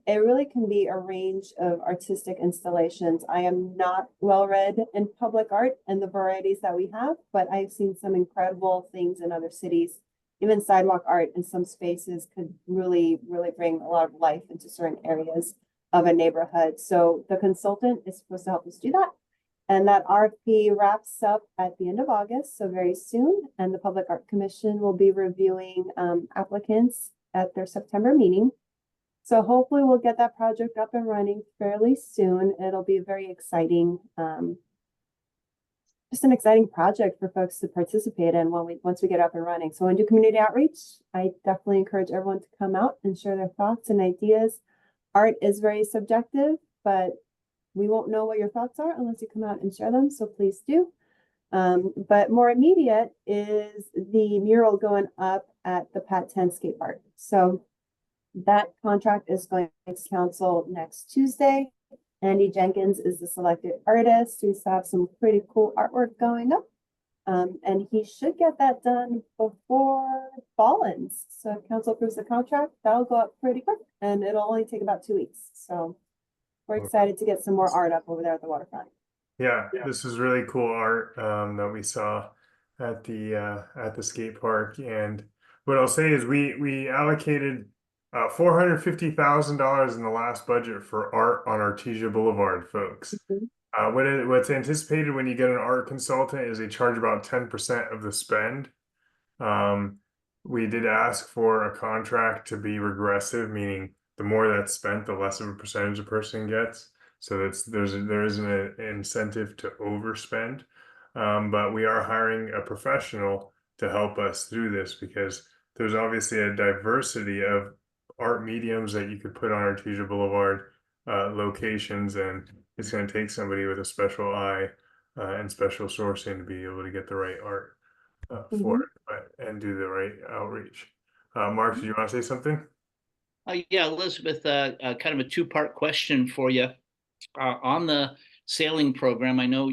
It really can be a range of artistic installations. I am not well read in public art and the varieties that we have, but I've seen some incredible things in other cities. Even sidewalk art in some spaces could really, really bring a lot of life into certain areas of a neighborhood. So the consultant is supposed to help us do that. And that RFP wraps up at the end of August, so very soon. And the Public Art Commission will be reviewing applicants at their September meeting. So hopefully we'll get that project up and running fairly soon. It'll be very exciting, just an exciting project for folks to participate in once we get up and running. So when we do community outreach, I definitely encourage everyone to come out and share their thoughts and ideas. Art is very subjective, but we won't know what your thoughts are unless you come out and share them. So please do. But more immediate is the mural going up at the Pat 10 skate park. So that contract is going to council next Tuesday. Andy Jenkins is the selected artist. We have some pretty cool artwork going up. And he should get that done before fall ends. So if council approves the contract, that'll go up pretty quick and it'll only take about 2 weeks. So we're excited to get some more art up over there at the waterfront. Yeah, this is really cool art that we saw at the skate park. And what I'll say is we allocated $450,000 in the last budget for art on Artesia Boulevard, folks. What's anticipated when you get an art consultant is they charge about 10% of the spend. We did ask for a contract to be regressive, meaning the more that's spent, the less of a percentage a person gets. So there isn't an incentive to overspend. But we are hiring a professional to help us through this because there's obviously a diversity of art mediums that you could put on Artesia Boulevard locations, and it's going to take somebody with a special eye and special sourcing to be able to get the right art for it and do the right outreach. Mark, do you want to say something? Yeah, Elizabeth, kind of a two-part question for you. On the sailing program, I know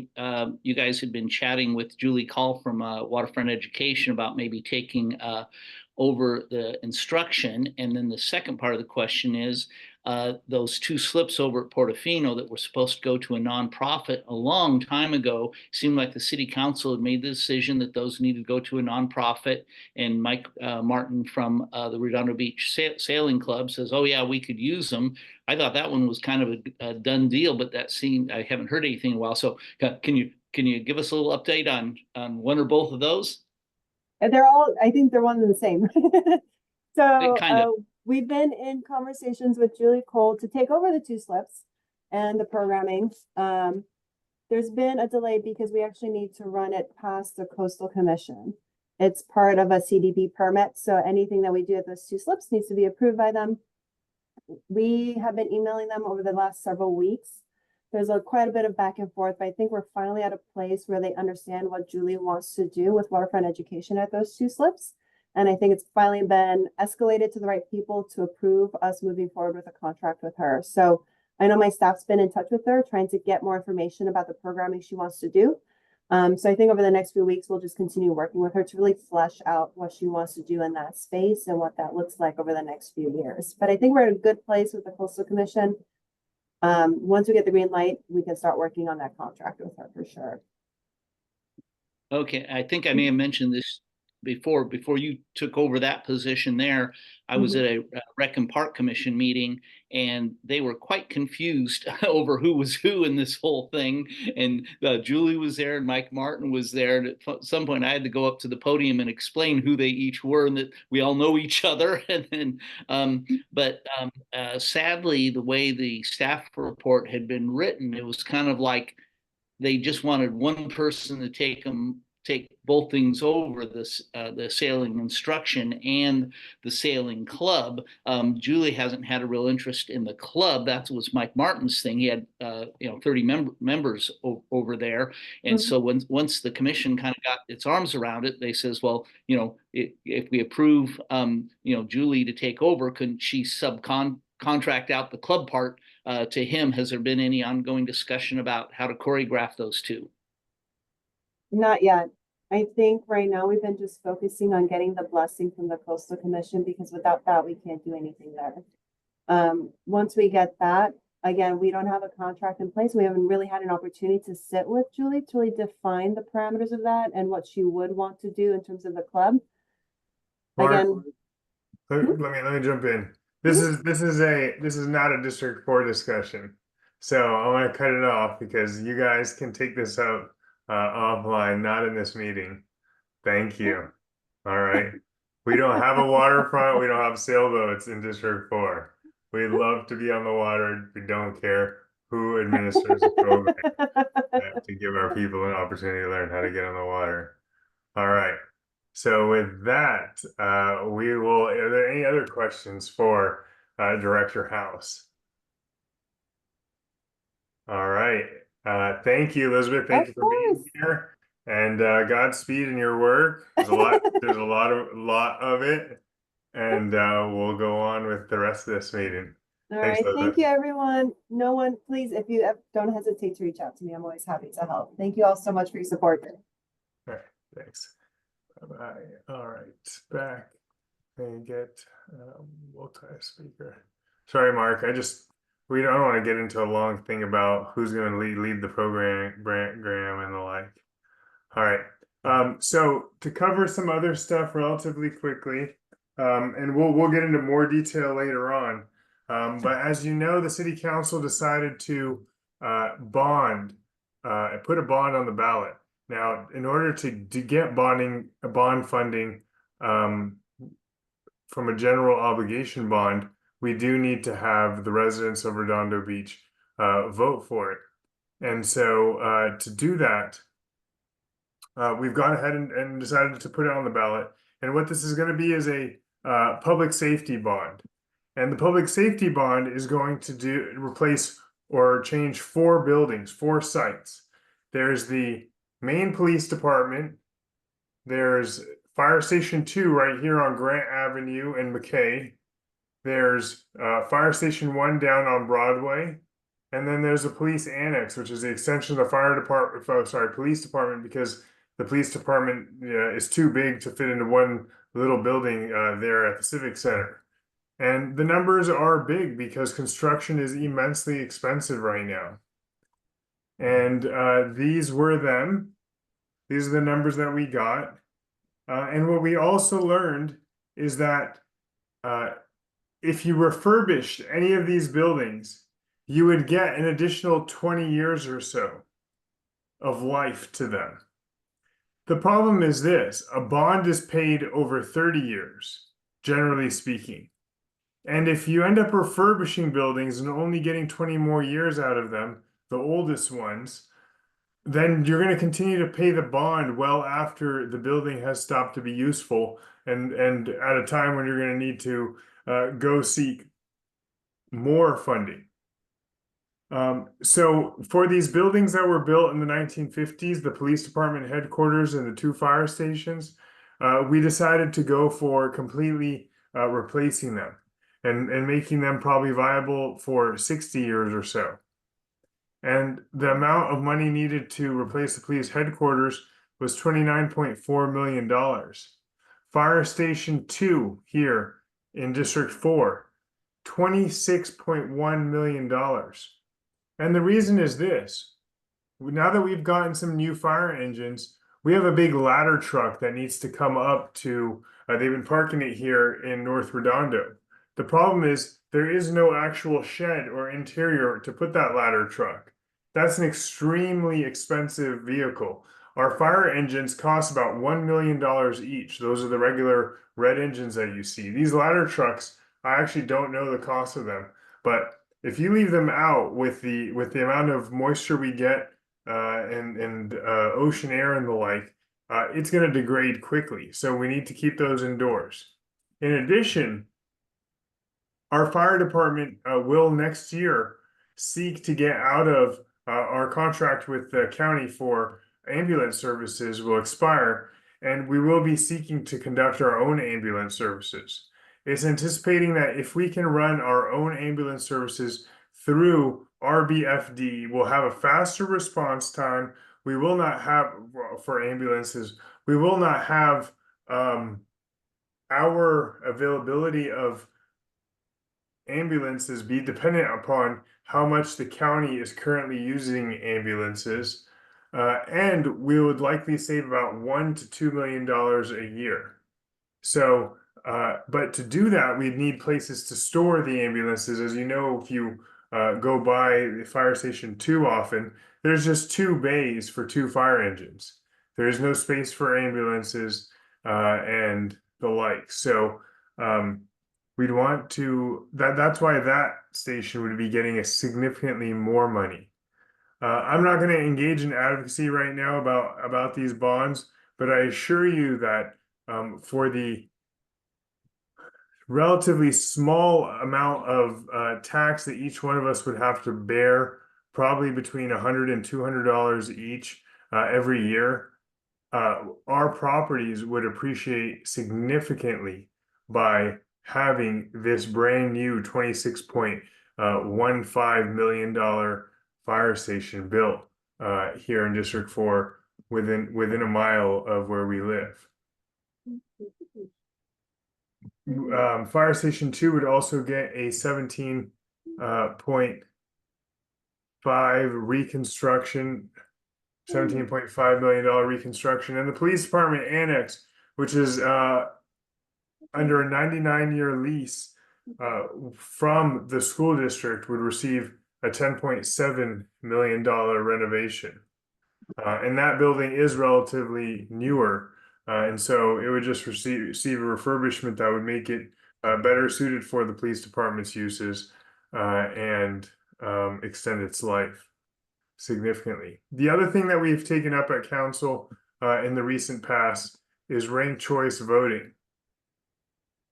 you guys had been chatting with Julie Call from Waterfront Education about maybe taking over the instruction. And then the second part of the question is those 2 slips over at Portofino that were supposed to go to a nonprofit a long time ago. Seemed like the city council had made the decision that those needed to go to a nonprofit. And Mike Martin from the Redondo Beach Sailing Club says, "Oh yeah, we could use them." I thought that one was kind of a done deal, but that seemed, I haven't heard anything in a while. So can you give us a little update on one or both of those? They're all, I think they're one and the same. So Kind of. we've been in conversations with Julie Cole to take over the 2 slips and the programming. There's been a delay because we actually need to run it past the Coastal Commission. It's part of a CDP permit. So anything that we do at those 2 slips needs to be approved by them. We have been emailing them over the last several weeks. There's quite a bit of back and forth, but I think we're finally at a place where they understand what Julie wants to do with Waterfront Education at those 2 slips. And I think it's finally been escalated to the right people to approve us moving forward with a contract with her. So I know my staff's been in touch with her, trying to get more information about the programming she wants to do. So I think over the next few weeks, we'll just continue working with her to really flesh out what she wants to do in that space and what that looks like over the next few years. But I think we're in a good place with the Coastal Commission. Once we get the green light, we can start working on that contract with her for sure. Okay, I think I may have mentioned this before you took over that position there, I was at a Rec and Park Commission meeting, and they were quite confused over who was who in this whole thing. And Julie was there, and Mike Martin was there. And at some point, I had to go up to the podium and explain who they each were, and that we all know each other. And then, sadly, the way the staff report had been written, it was kind of like they just wanted one person to take both things over, the sailing instruction and the sailing club. Julie hasn't had a real interest in the club. That was Mike Martin's thing. He had 30 members over there, and so once the commission kind of got its arms around it, they says, well, if we approve Julie to take over, couldn't she contract out the club part to him? Has there been any ongoing discussion about how to choreograph those two? Not yet. I think right now we've been just focusing on getting the blessing from the Coastal Commission, because without that, we can't do anything there. Once we get that, again, we don't have a contract in place. We haven't really had an opportunity to sit with Julie to really define the parameters of that and what she would want to do in terms of the club. Mark, Again, let me jump in. This is not a District 4 discussion. So I want to cut it off because you guys can take this out offline, not in this meeting. Thank you. All right. We don't have a waterfront. We don't have sailboats in District 4. We love to be on the water. We don't care who administers the program to give our people an opportunity to learn how to get on the water. All right. So with that, are there any other questions for Director Hause? All right. Thank you, Elizabeth. Thank you for being here, and Godspeed in your work. There's a lot of it, and we'll go on with the rest of this meeting. all Thanks, right. Elizabeth. Thank you, everyone. No one, please, if you don't hesitate to reach out to me. I'm always happy to help. Thank you all so much for your support. All right. Thanks. Bye-bye. All right. Back and get multi-speaker. Sorry, Mark. we don't want to get into a long thing about who's going to lead the program and the like. All right. So to cover some other stuff relatively quickly, and we'll get into more detail later on. But as you know, the city council decided to put a bond on the ballot. Now, in order to get bond funding from a general obligation bond, we do need to have the residents of Redondo Beach vote for it. And so to do that, we've gone ahead and decided to put it on the ballot. And what this is going to be is a public safety bond. And the public safety bond is going to replace or change 4 buildings, 4 sites. There's the main police department. There's Fire Station 2 right here on Grant Avenue in McKay. There's Fire Station 1 down on Broadway. And then there's a police annex, which is the extension of the fire department, police department, because the police department is too big to fit into one little building there at the Civic Center. And the numbers are big because construction is immensely expensive right now. And these are the numbers that we got. And what we also learned is that if you refurbished any of these buildings, you would get an additional 20 years or so of life to them. The problem is this: a bond is paid over 30 years, generally speaking. And if you end up refurbishing buildings and only getting 20 more years out of them, the oldest ones, then you're going to continue to pay the bond well after the building has stopped to be useful, and at a time when you're going to need to go seek more funding. So for these buildings that were built in the 1950s, the police department headquarters and the 2 fire stations, we decided to go for completely replacing them and making them probably viable for 60 years or so. And the amount of money needed to replace the police headquarters was $29.4 million. Fire Station 2 here in District 4, $26.1 million. And the reason is this: now that we've gotten some new fire engines, We have a big ladder truck that needs to come up to, they've been parking it here in North Redondo. The problem is there is no actual shed or interior to put that ladder truck. That's an extremely expensive vehicle. Our fire engines cost about $1 million each. Those are the regular red engines that you see. These ladder trucks, I actually don't know the cost of them, but if you leave them out with the amount of moisture we get and ocean air and the like, it's going to degrade quickly. So we need to keep those indoors. In addition, our fire department will next year seek to get out of our contract with the county for ambulance services will expire, and we will be seeking to conduct our own ambulance services. It's anticipating that if we can run our own ambulance services through RBFD, we'll have a faster response time. We will not have, for ambulances, we will not have our availability of ambulances be dependent upon how much the county is currently using ambulances, and we would likely save about $1 to $2 million a year. So, but to do that, we'd need places to store the ambulances. As you know, if you go by the fire station too often, there's just 2 bays for 2 fire engines. There is no space for ambulances and the like. So, we'd want to that's why that station would be getting a significantly more money. I'm not going to engage in advocacy right now about these bonds, but I assure you that for the relatively small amount of tax that each one of us would have to bear, probably between $100 and $200 each every year, our properties would appreciate significantly by having this brand new $26.15 million fire station built here in District 4 within a mile of where we live. Fire Station 2 would also get a 17.5 reconstruction, $17.5 million reconstruction, and the police department annex, which is under a 99-year lease from the school district, would receive a $10.7 million renovation. And that building is relatively newer. And so it would just receive a refurbishment that would make it better suited for the police department's uses and extend its life significantly. The other thing that we've taken up at council in the recent past is ranked choice voting.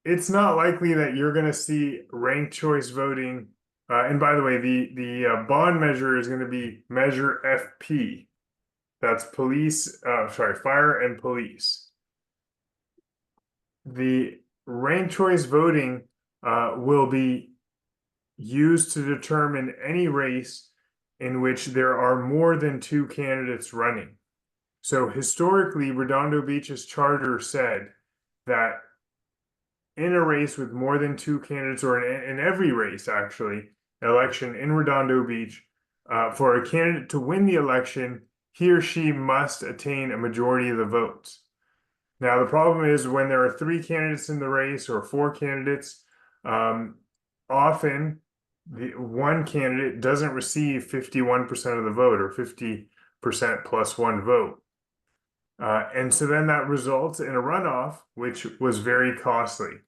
It's not likely that you're going to see ranked choice voting. And by the way, the bond measure is going to be Measure FP. That's fire and police. The ranked choice voting will be used to determine any race in which there are more than 2 candidates running. So historically, Redondo Beach's charter said that in a race with more than 2 candidates, or in every race, actually, election in Redondo Beach, for a candidate to win the election, he or she must attain a majority of the votes. Now, the problem is when there are 3 candidates in the race or 4 candidates, often the one candidate doesn't receive 51% of the vote, or 50% plus 1 vote. And so then that results in a runoff, which was very costly.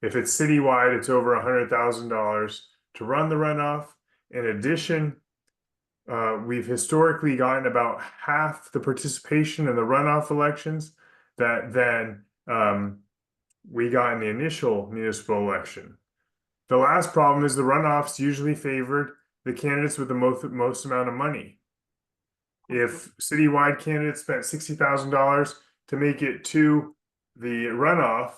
If it's citywide, it's over $100,000 to run the runoff. In addition, we've historically gotten about half the participation in the runoff elections that then we got in the initial municipal election. The last problem is the runoffs usually favored the candidates with the most amount of money. If citywide candidates spent $60,000 to make it to the runoff,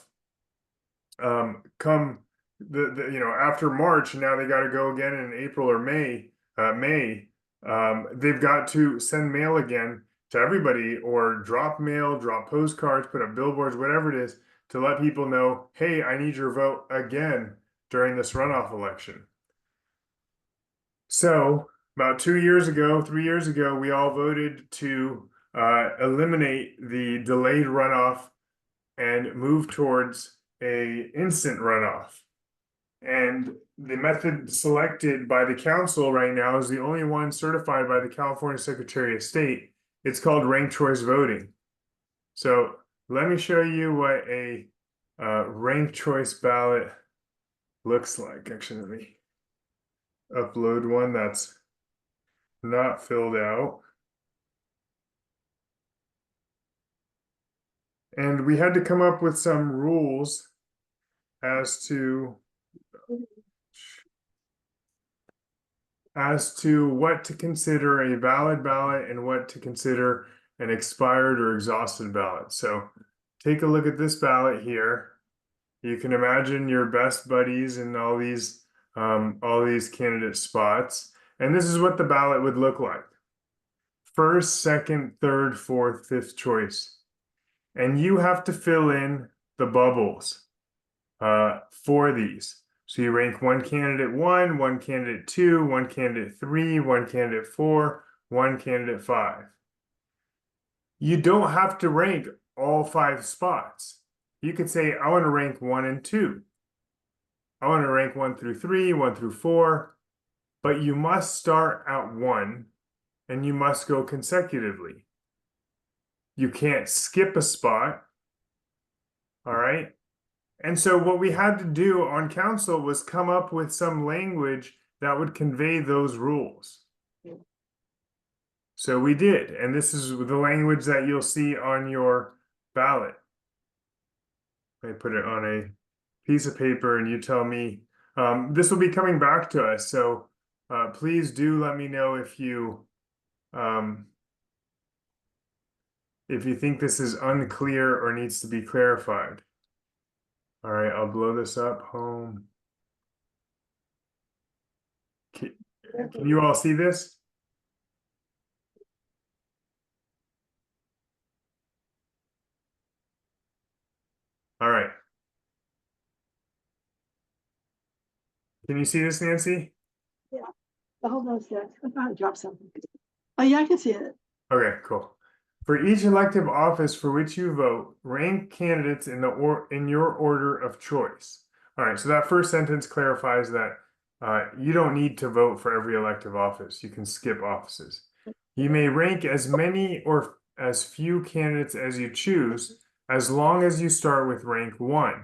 come after March, and now they got to go again in April or May, they've got to send mail again to everybody, or drop mail, drop postcards, put up billboards, whatever it is, to let people know, hey, I need your vote again during this runoff election. So about 3 years ago, we all voted to eliminate the delayed runoff and move towards a instant runoff. And the method selected by the council right now is the only one certified by the California Secretary of State. It's called ranked choice voting. So let me show you what a ranked choice ballot looks like. Actually, let me upload one that's not filled out. And we had to come up with some rules as to what to consider a valid ballot and what to consider an expired or exhausted ballot. So take a look at this ballot here. You can imagine your best buddies in all these candidate spots. And this is what the ballot would look like. First, second, third, fourth, fifth choice. And you have to fill in the bubbles for these. So you rank one candidate 1, one candidate 2, one candidate 3, one candidate 4, one candidate 5. You don't have to rank all 5 spots. You could say, I want to rank 1 and 2. I want to rank 1 through 3, 1 through 4, but you must start at 1 and you must go consecutively. You can't skip a spot. All right. And so what we had to do on council was come up with some language that would convey those rules. So we did, and this is the language that you'll see on your ballot. I put it on a piece of paper and you tell me, this will be coming back to us. So please do let me know if you think this is unclear or needs to be clarified. All right, I'll blow this up. Home. Can you all see this? All right. Can you see this, Nancy? Yeah. Hold on a sec. I thought I dropped something. Oh, yeah, I can see it. Okay, cool. For each elective office for which you vote, rank candidates in your order of choice. All right, so that first sentence clarifies that you don't need to vote for every elective office. You can skip offices. You may rank as many or as few candidates as you choose, as long as you start with rank 1.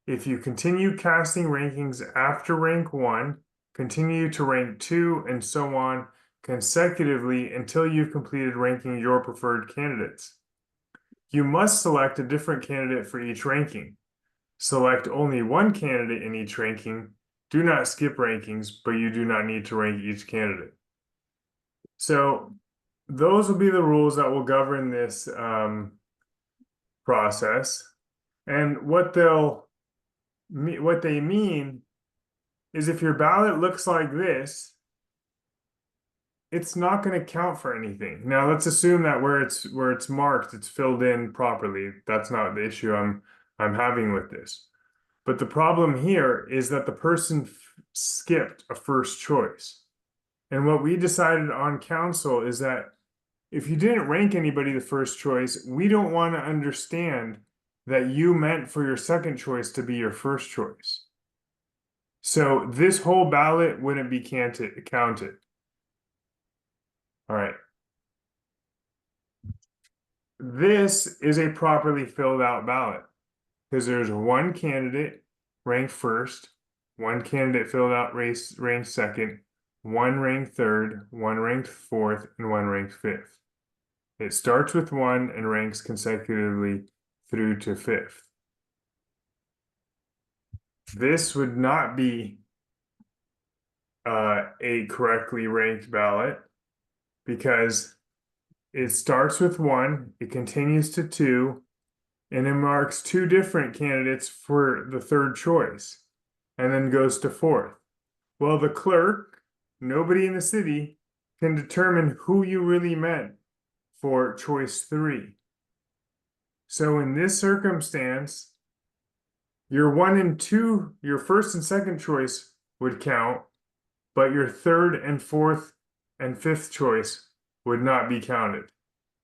If you continue casting rankings after rank 1, continue to rank 2, and so on consecutively until you've completed ranking your preferred candidates. You must select a different candidate for each ranking. Select only one candidate in each ranking. Do not skip rankings, but you do not need to rank each candidate. So those will be the rules that will govern this process. And what they mean is if your ballot looks like this, it's not going to count for anything. Now let's assume that where it's marked, it's filled in properly. That's not the issue I'm having with this. But the problem here is that the person skipped a first choice. And what we decided on council is that if you didn't rank anybody the first choice, we don't want to understand that you meant for your second choice to be your first choice. So this whole ballot wouldn't be counted. All right. This is a properly filled out ballot because there's one candidate ranked first, one candidate filled out ranked second, one ranked third, one ranked fourth, and one ranked fifth. It starts with 1 and ranks consecutively through to 5th. This would not be a correctly ranked ballot because it starts with 1, it continues to 2, and it marks 2 different candidates for the third choice, and then goes to 4th. Well, the clerk, nobody in the city, can determine who you really meant for choice 3. So in this circumstance, your 1 and 2, your first and second choice would count, but your third and fourth and fifth choice would not be counted.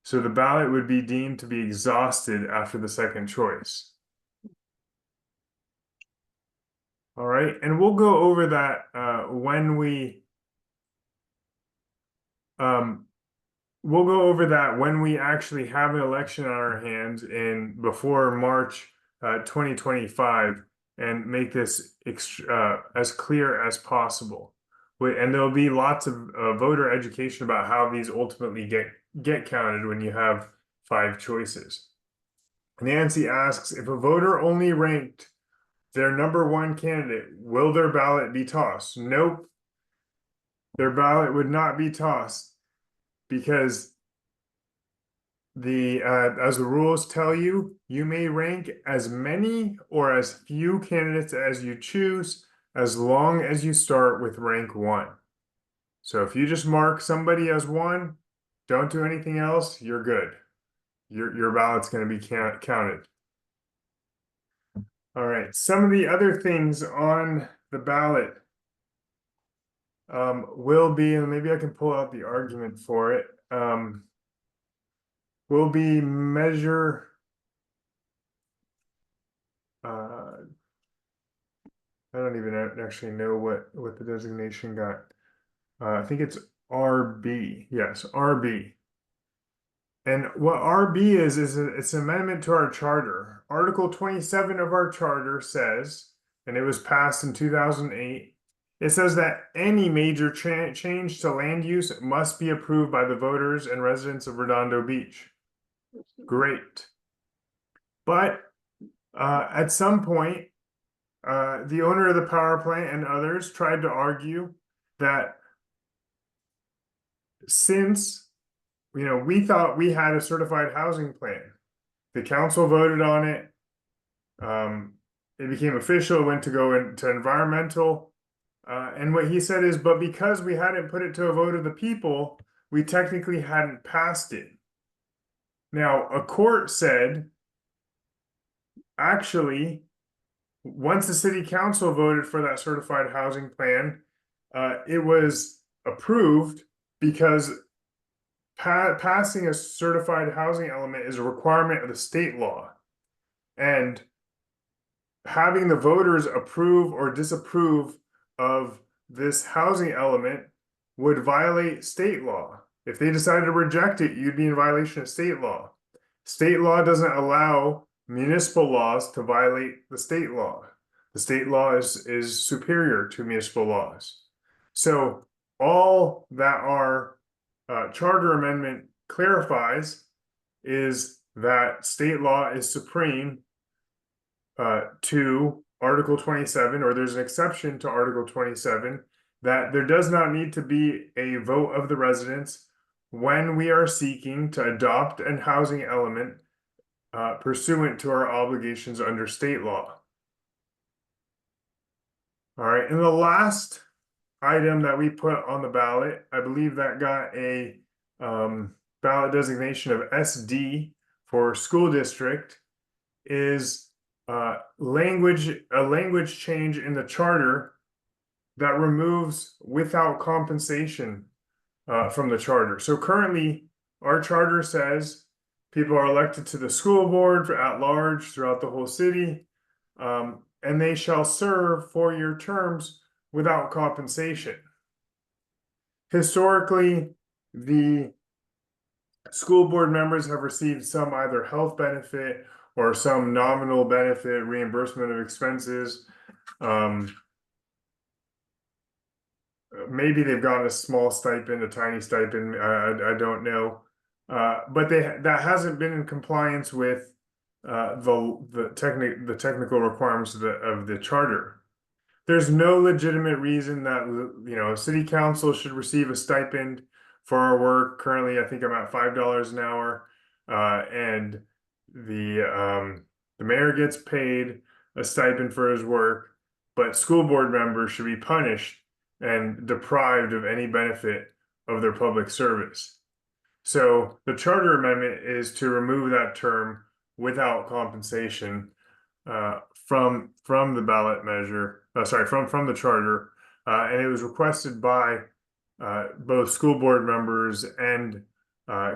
So the ballot would be deemed to be exhausted after the second choice. All right, and we'll go over that we'll go over that when we actually have an election on our hands in before March 2025 and make this as clear as possible. And there'll be lots of voter education about how these ultimately get counted when you have 5 choices. Nancy asks, if a voter only ranked their #1 candidate, will their ballot be tossed? Nope. Their ballot would not be tossed because as the rules tell you, you may rank as many or as few candidates as you choose, as long as you start with rank 1. So if you just mark somebody as 1, don't do anything else, you're good. Your ballot's going to be counted. All right, some of the other things on the ballot will be, and maybe I can pull out the argument for it, will be measure I don't even actually know what the designation got. I think it's RB. Yes, RB. And what RB is it's an amendment to our charter. Article 27 of our charter says, and it was passed in 2008, it says that any major change to land use must be approved by the voters and residents of Redondo Beach. Great. But at some point, the owner of the power plant and others tried to argue that since we thought we had a certified housing plan, the council voted on it, it became official, went to go into environmental, and what he said is, but because we hadn't put it to a vote of the people, we technically hadn't passed it. Now, a court said, actually, once the city council voted for that certified housing plan, it was approved because passing a certified housing element is a requirement of the state law. And having the voters approve or disapprove of this housing element would violate state law. If they decided to reject it, you'd be in violation of state law. State law doesn't allow municipal laws to violate the state law. The state law is superior to municipal laws. So all that our charter amendment clarifies is that state law is supreme to Article 27, or there's an exception to Article 27, that there does not need to be a vote of the residents when we are seeking to adopt a housing element pursuant to our obligations under state law. All right, and the last item that we put on the ballot, I believe that got a ballot designation of SD for school district, is a language change in the charter that removes without compensation from the charter. So currently, our charter says people are elected to the school board at large throughout the whole city, and they shall serve 4-year terms without compensation. Historically, the school board members have received some either health benefit or some nominal benefit, reimbursement of expenses. Maybe they've gotten a small stipend, a tiny stipend. I don't know, but that hasn't been in compliance with the technical requirements of the charter. There's no legitimate reason that city council should receive a stipend for our work. Currently, I think I'm at $5 an hour, and the mayor gets paid a stipend for his work, but school board members should be punished and deprived of any benefit of their public service. So the charter amendment is to remove that term without compensation from the ballot measure. From the charter, and it was requested by both school board members and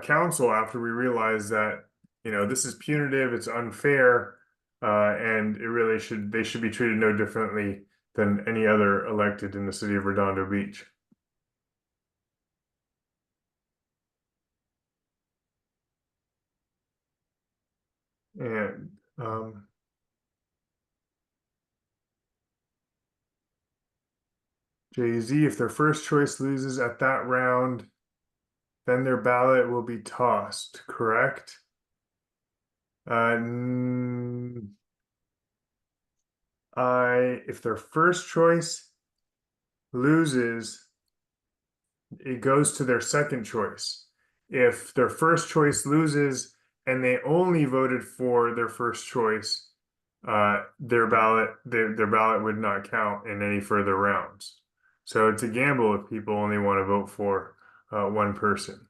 council after we realized that, this is punitive, it's unfair, and they should be treated no differently than any other elected in the city of Redondo Beach. And Jay-Z, if their first choice loses at that round, then their ballot will be tossed, correct? If their first choice loses, it goes to their second choice. If their first choice loses and they only voted for their first choice, their ballot would not count in any further rounds. So it's a gamble if people only want to vote for one person.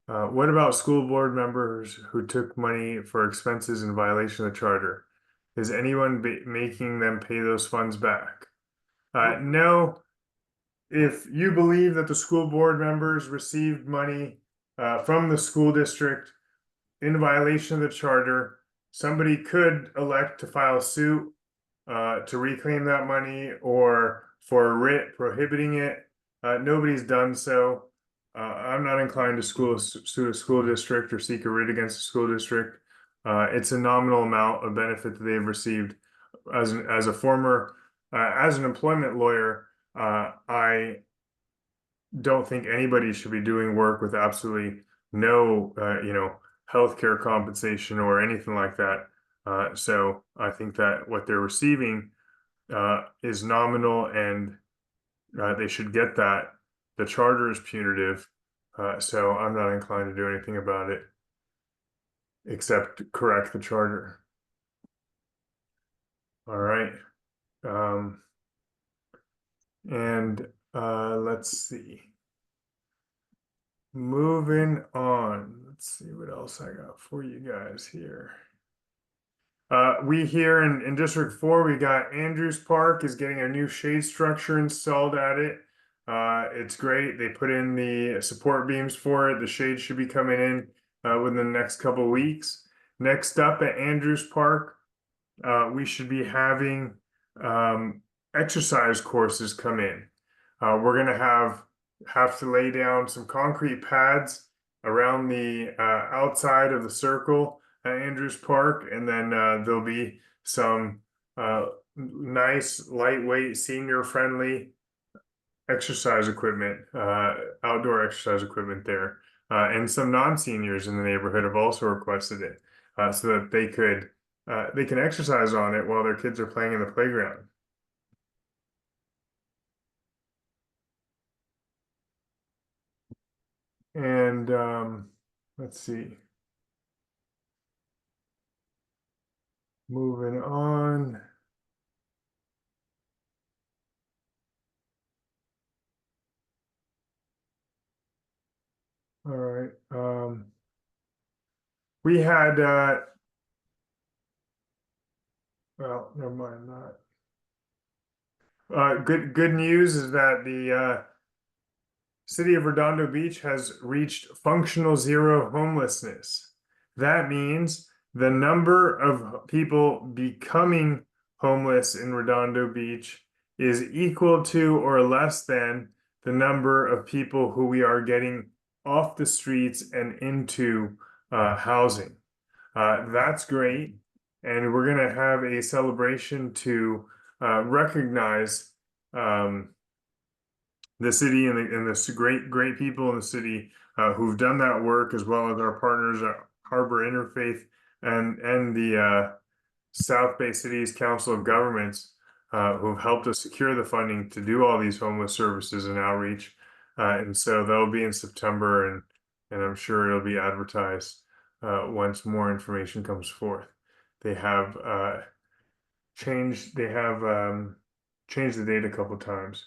What about school board members who took money for expenses in violation of the charter? Is anyone making them pay those funds back? No. If you believe that the school board members received money from the school district in violation of the charter, somebody could elect to file suit to reclaim that money or for a writ prohibiting it. Nobody's done so. I'm not inclined to sue a school district or seek a writ against a school district. It's a nominal amount of benefit that they've received. As an employment lawyer, I don't think anybody should be doing work with absolutely no, healthcare compensation or anything like that. So I think that what they're receiving is nominal, and they should get that. The charter is punitive, so I'm not inclined to do anything about it except correct the charter. All right. And let's see. Moving on. Let's see what else I got for you guys here. We here in District 4, we got Andrews Park is getting a new shade structure installed at it. It's great. They put in the support beams for it. The shade should be coming in within the next couple of weeks. Next up at Andrews Park, we should be having exercise courses come in. We're gonna have to lay down some concrete pads around the outside of the circle at Andrews Park, and then there'll be some nice, lightweight, senior-friendly exercise equipment, outdoor exercise equipment there. And some non-seniors in the neighborhood have also requested it, so that they can exercise on it while their kids are playing in the playground. And let's see. Moving on. All right. We had well, never mind that. Good news is that the city of Redondo Beach has reached functional zero homelessness. That means the number of people becoming homeless in Redondo Beach is equal to or less than the number of people who we are getting off the streets and into housing. That's great. And we're going to have a celebration to recognize the city and the great people in the city who've done that work, as well as our partners at Harbor Interfaith and the South Bay Cities Council of Governments who've helped us secure the funding to do all these homeless services and outreach. And so that'll be in September, and I'm sure it'll be advertised once more information comes forth. They have changed the date a couple times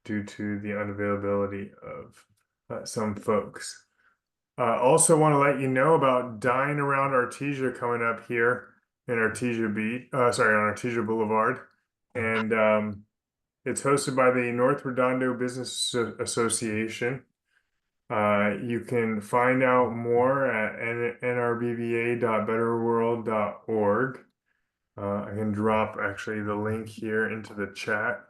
due to the unavailability of some folks. Also want to let you know about Dine Around Artesia coming up here in Artesia Beach, on Artesia Boulevard. And it's hosted by the North Redondo Business Association. You can find out more at nrbva.betterworld.org. I can drop actually the link here into the chat.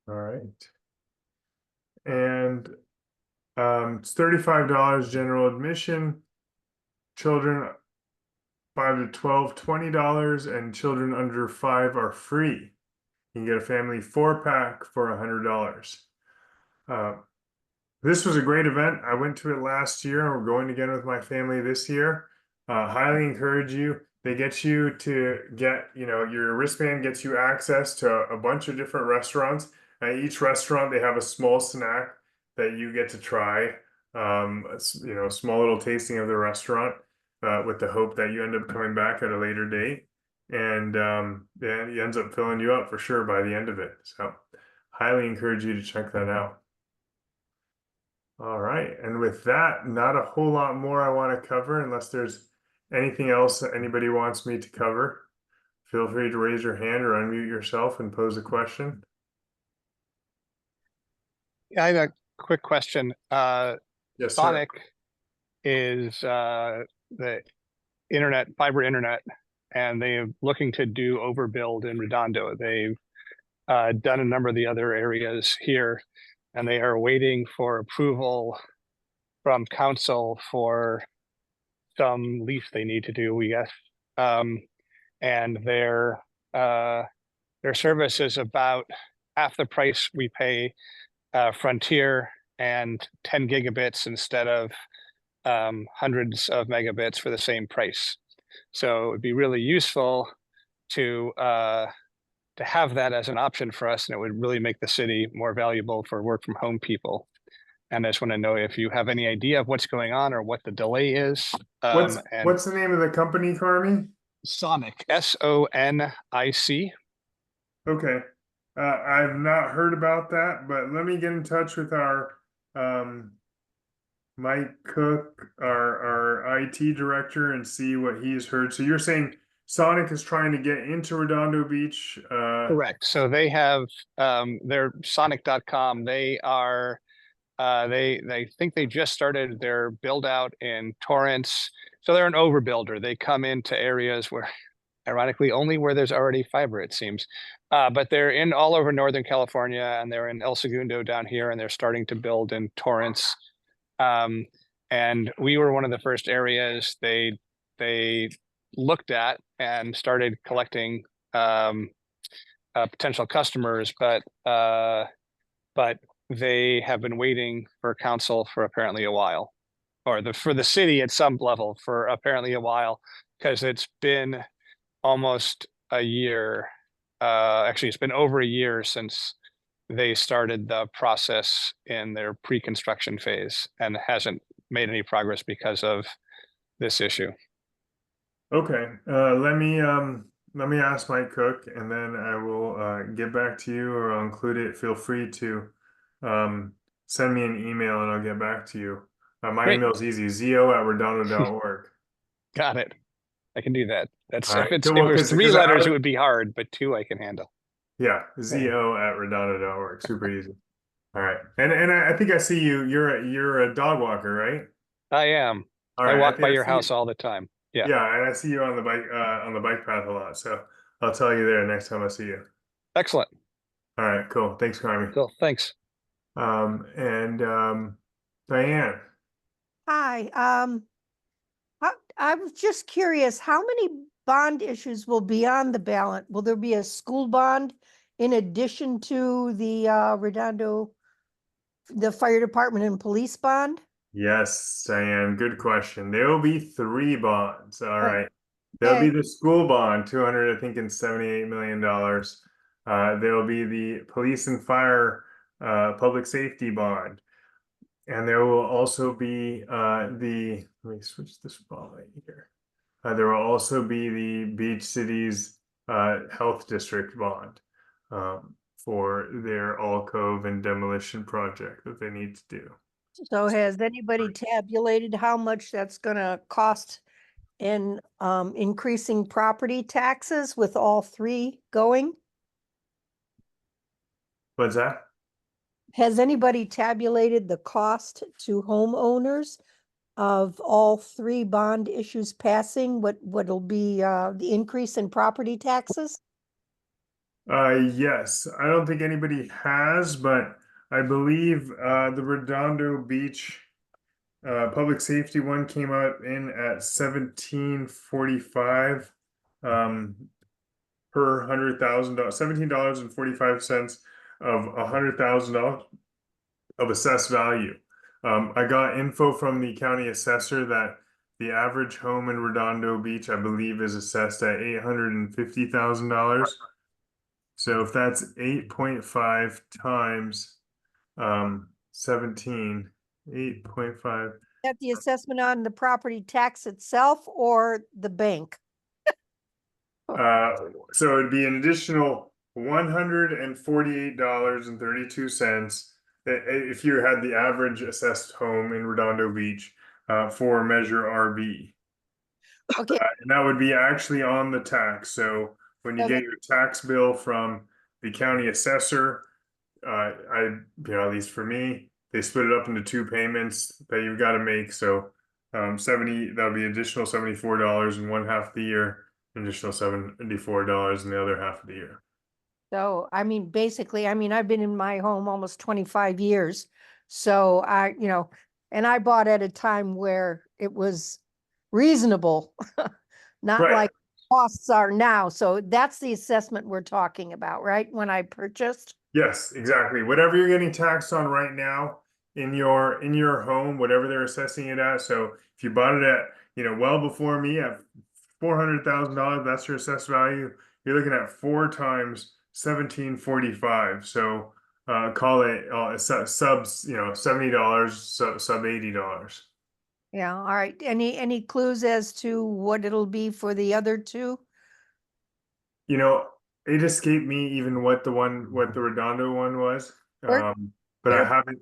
All right. And it's $35 general admission. Children 5 to 12, $20, and children under 5 are free. You can get a family 4-pack for $100. This was a great event. I went to it last year. We're going again with my family this year. Highly encourage you. They get you to get, your wristband gets you access to a bunch of different restaurants. At each restaurant, they have a small snack that you get to try. A small little tasting of the restaurant with the hope that you end up coming back at a later date. And yeah, it ends up filling you up for sure by the end of it. So highly encourage you to check that out. All right, and with that, not a whole lot more I want to cover unless there's anything else that anybody wants me to cover. Feel free to raise your hand or unmute yourself and pose a question. Yeah, I have a quick question. Yes, sir. Sonic is the fiber internet, and they're looking to do overbuild in Redondo. They've done a number of the other areas here, and they are waiting for approval from council for some lease they need to do, we guess. And their service is about half the price we pay Frontier, and 10 gigabits instead of hundreds of megabits for the same price. So it would be really useful to have that as an option for us, and it would really make the city more valuable for work from home people. And I just want to know if you have any idea of what's going on or what the delay is. What's the name of the company, Carmi? Sonic, SONIC. Okay. I've not heard about that, but let me get in touch with our Mike Cook, our IT director, and see what he's heard. So you're saying Sonic is trying to get into Redondo Beach? Correct. So they have their sonic.com. They are they think they just started their build out in Torrance. So they're an overbuilder. They come into areas where, ironically, only where there's already fiber, it seems. But they're in all over Northern California, and they're in El Segundo down here, and they're starting to build in Torrance. And we were one of the first areas they looked at and started collecting potential customers, but they have been waiting for council for apparently a while, or for the city at some level for apparently a while, because it's been almost a year. Actually, it's been over a year since they started the process in their pre-construction phase, and hasn't made any progress because of this issue. Okay. Let me ask Mike Cook, and then I will get back to you, or I'll include it. Feel free to send me an email and I'll get back to you. My email is easy, zo@redondo.org. Got it. I can do that. That's All right. if Well, it was 3 'cause letters, it would be hard, but 2 I can handle. Yeah, zo@redondo.org. Super easy. All right. And I think I see you. You're a dog walker, right? I am. All I right. walk by your house all the time. Yeah. Yeah, and I see you on the bike path a lot. So I'll tell you there next time I see you. Excellent. All right, cool. Thanks, Carmi. Cool. Thanks. And Diane. Hi, I was just curious, how many bond issues will be on the ballot? Will there be a school bond in addition to the Redondo, the fire department and police bond? Yes, Diane, good question. There will be 3 bonds. All right. There'll be Okay. the school bond, 200, I think, and $78 million. There'll be the police and fire public safety bond. And there will also be let me switch this spotlight here. There will also be the Beach Cities Health District bond for their alcove and demolition project that they need to do. So has anybody tabulated how much that's gonna cost in increasing property taxes with all three going? What's that? Has anybody tabulated the cost to homeowners of all three bond issues passing? What'll be the increase in property taxes? Yes, I don't think anybody has, but I believe the Redondo Beach public safety one came out in at 17.45 per $100,000, $17.45 of $100,000 of assessed value. I got info from the county assessor that the average home in Redondo Beach, I believe, is assessed at $850,000. So if that's 8.5 times 17, 8.5. At the assessment on the property tax itself or the bank? So it'd be an additional $148.32 if you had the average assessed home in Redondo Beach for Measure RB. Okay, And that would be actually on the tax. So when you Okay. get your tax bill from the county assessor, at least for me, they split it up into two payments that you've got to make. So 70, that would be additional $74 in one half of the year, additional $74 in the other half of the year. so I mean, basically, I mean, I've been in my home almost 25 years. So and I bought at a time where it was reasonable, not Right. like costs are now. So that's the assessment we're talking about, right? When I purchased? Yes, exactly. Whatever you're getting taxed on right now in your home, whatever they're assessing it at. So if you bought it at, well before me at $400,000, that's your assessed value. You're looking at 4 times 1745. So call it subs, $70, sub $80. Yeah, all right. Any clues as to what it'll be for the other two? You know, it escaped me even what the Redondo one was. Or But I they're haven't.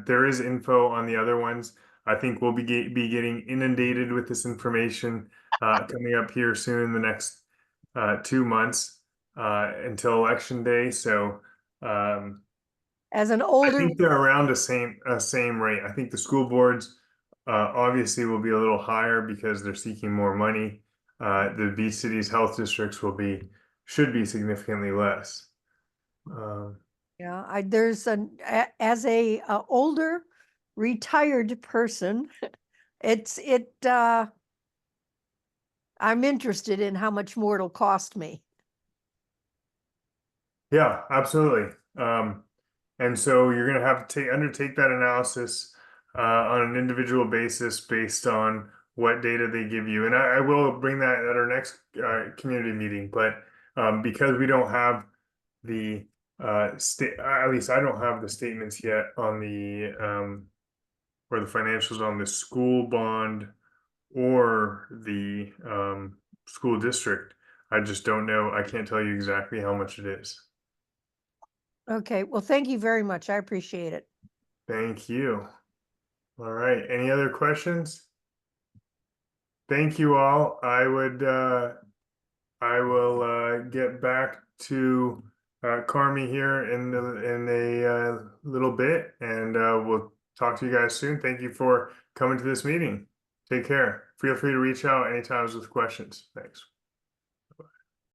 There is info on the other ones. I think we'll be getting inundated with this information coming up here soon in the next 2 months until election day. So as an I older, think they're around the same rate. I think the school boards obviously will be a little higher because they're seeking more money. The beach cities health districts should be significantly less. yeah, there's as a older retired person, I'm interested in how much more it'll cost me. Yeah, absolutely. And so you're going to have to undertake that analysis on an individual basis based on what data they give you. And I will bring that at our next community meeting. But because we don't have the state, at least I don't have the statements yet on the or the financials on the school bond or the school district. I just don't know. I can't tell you exactly how much it is. Okay, well, thank you very much. I appreciate it. Thank you. All right. Any other questions? Thank you all. I will get back to Carmi here in a little bit, and we'll talk to you guys soon. Thank you for coming to this meeting. Take care. Feel free to reach out anytime with questions. Thanks.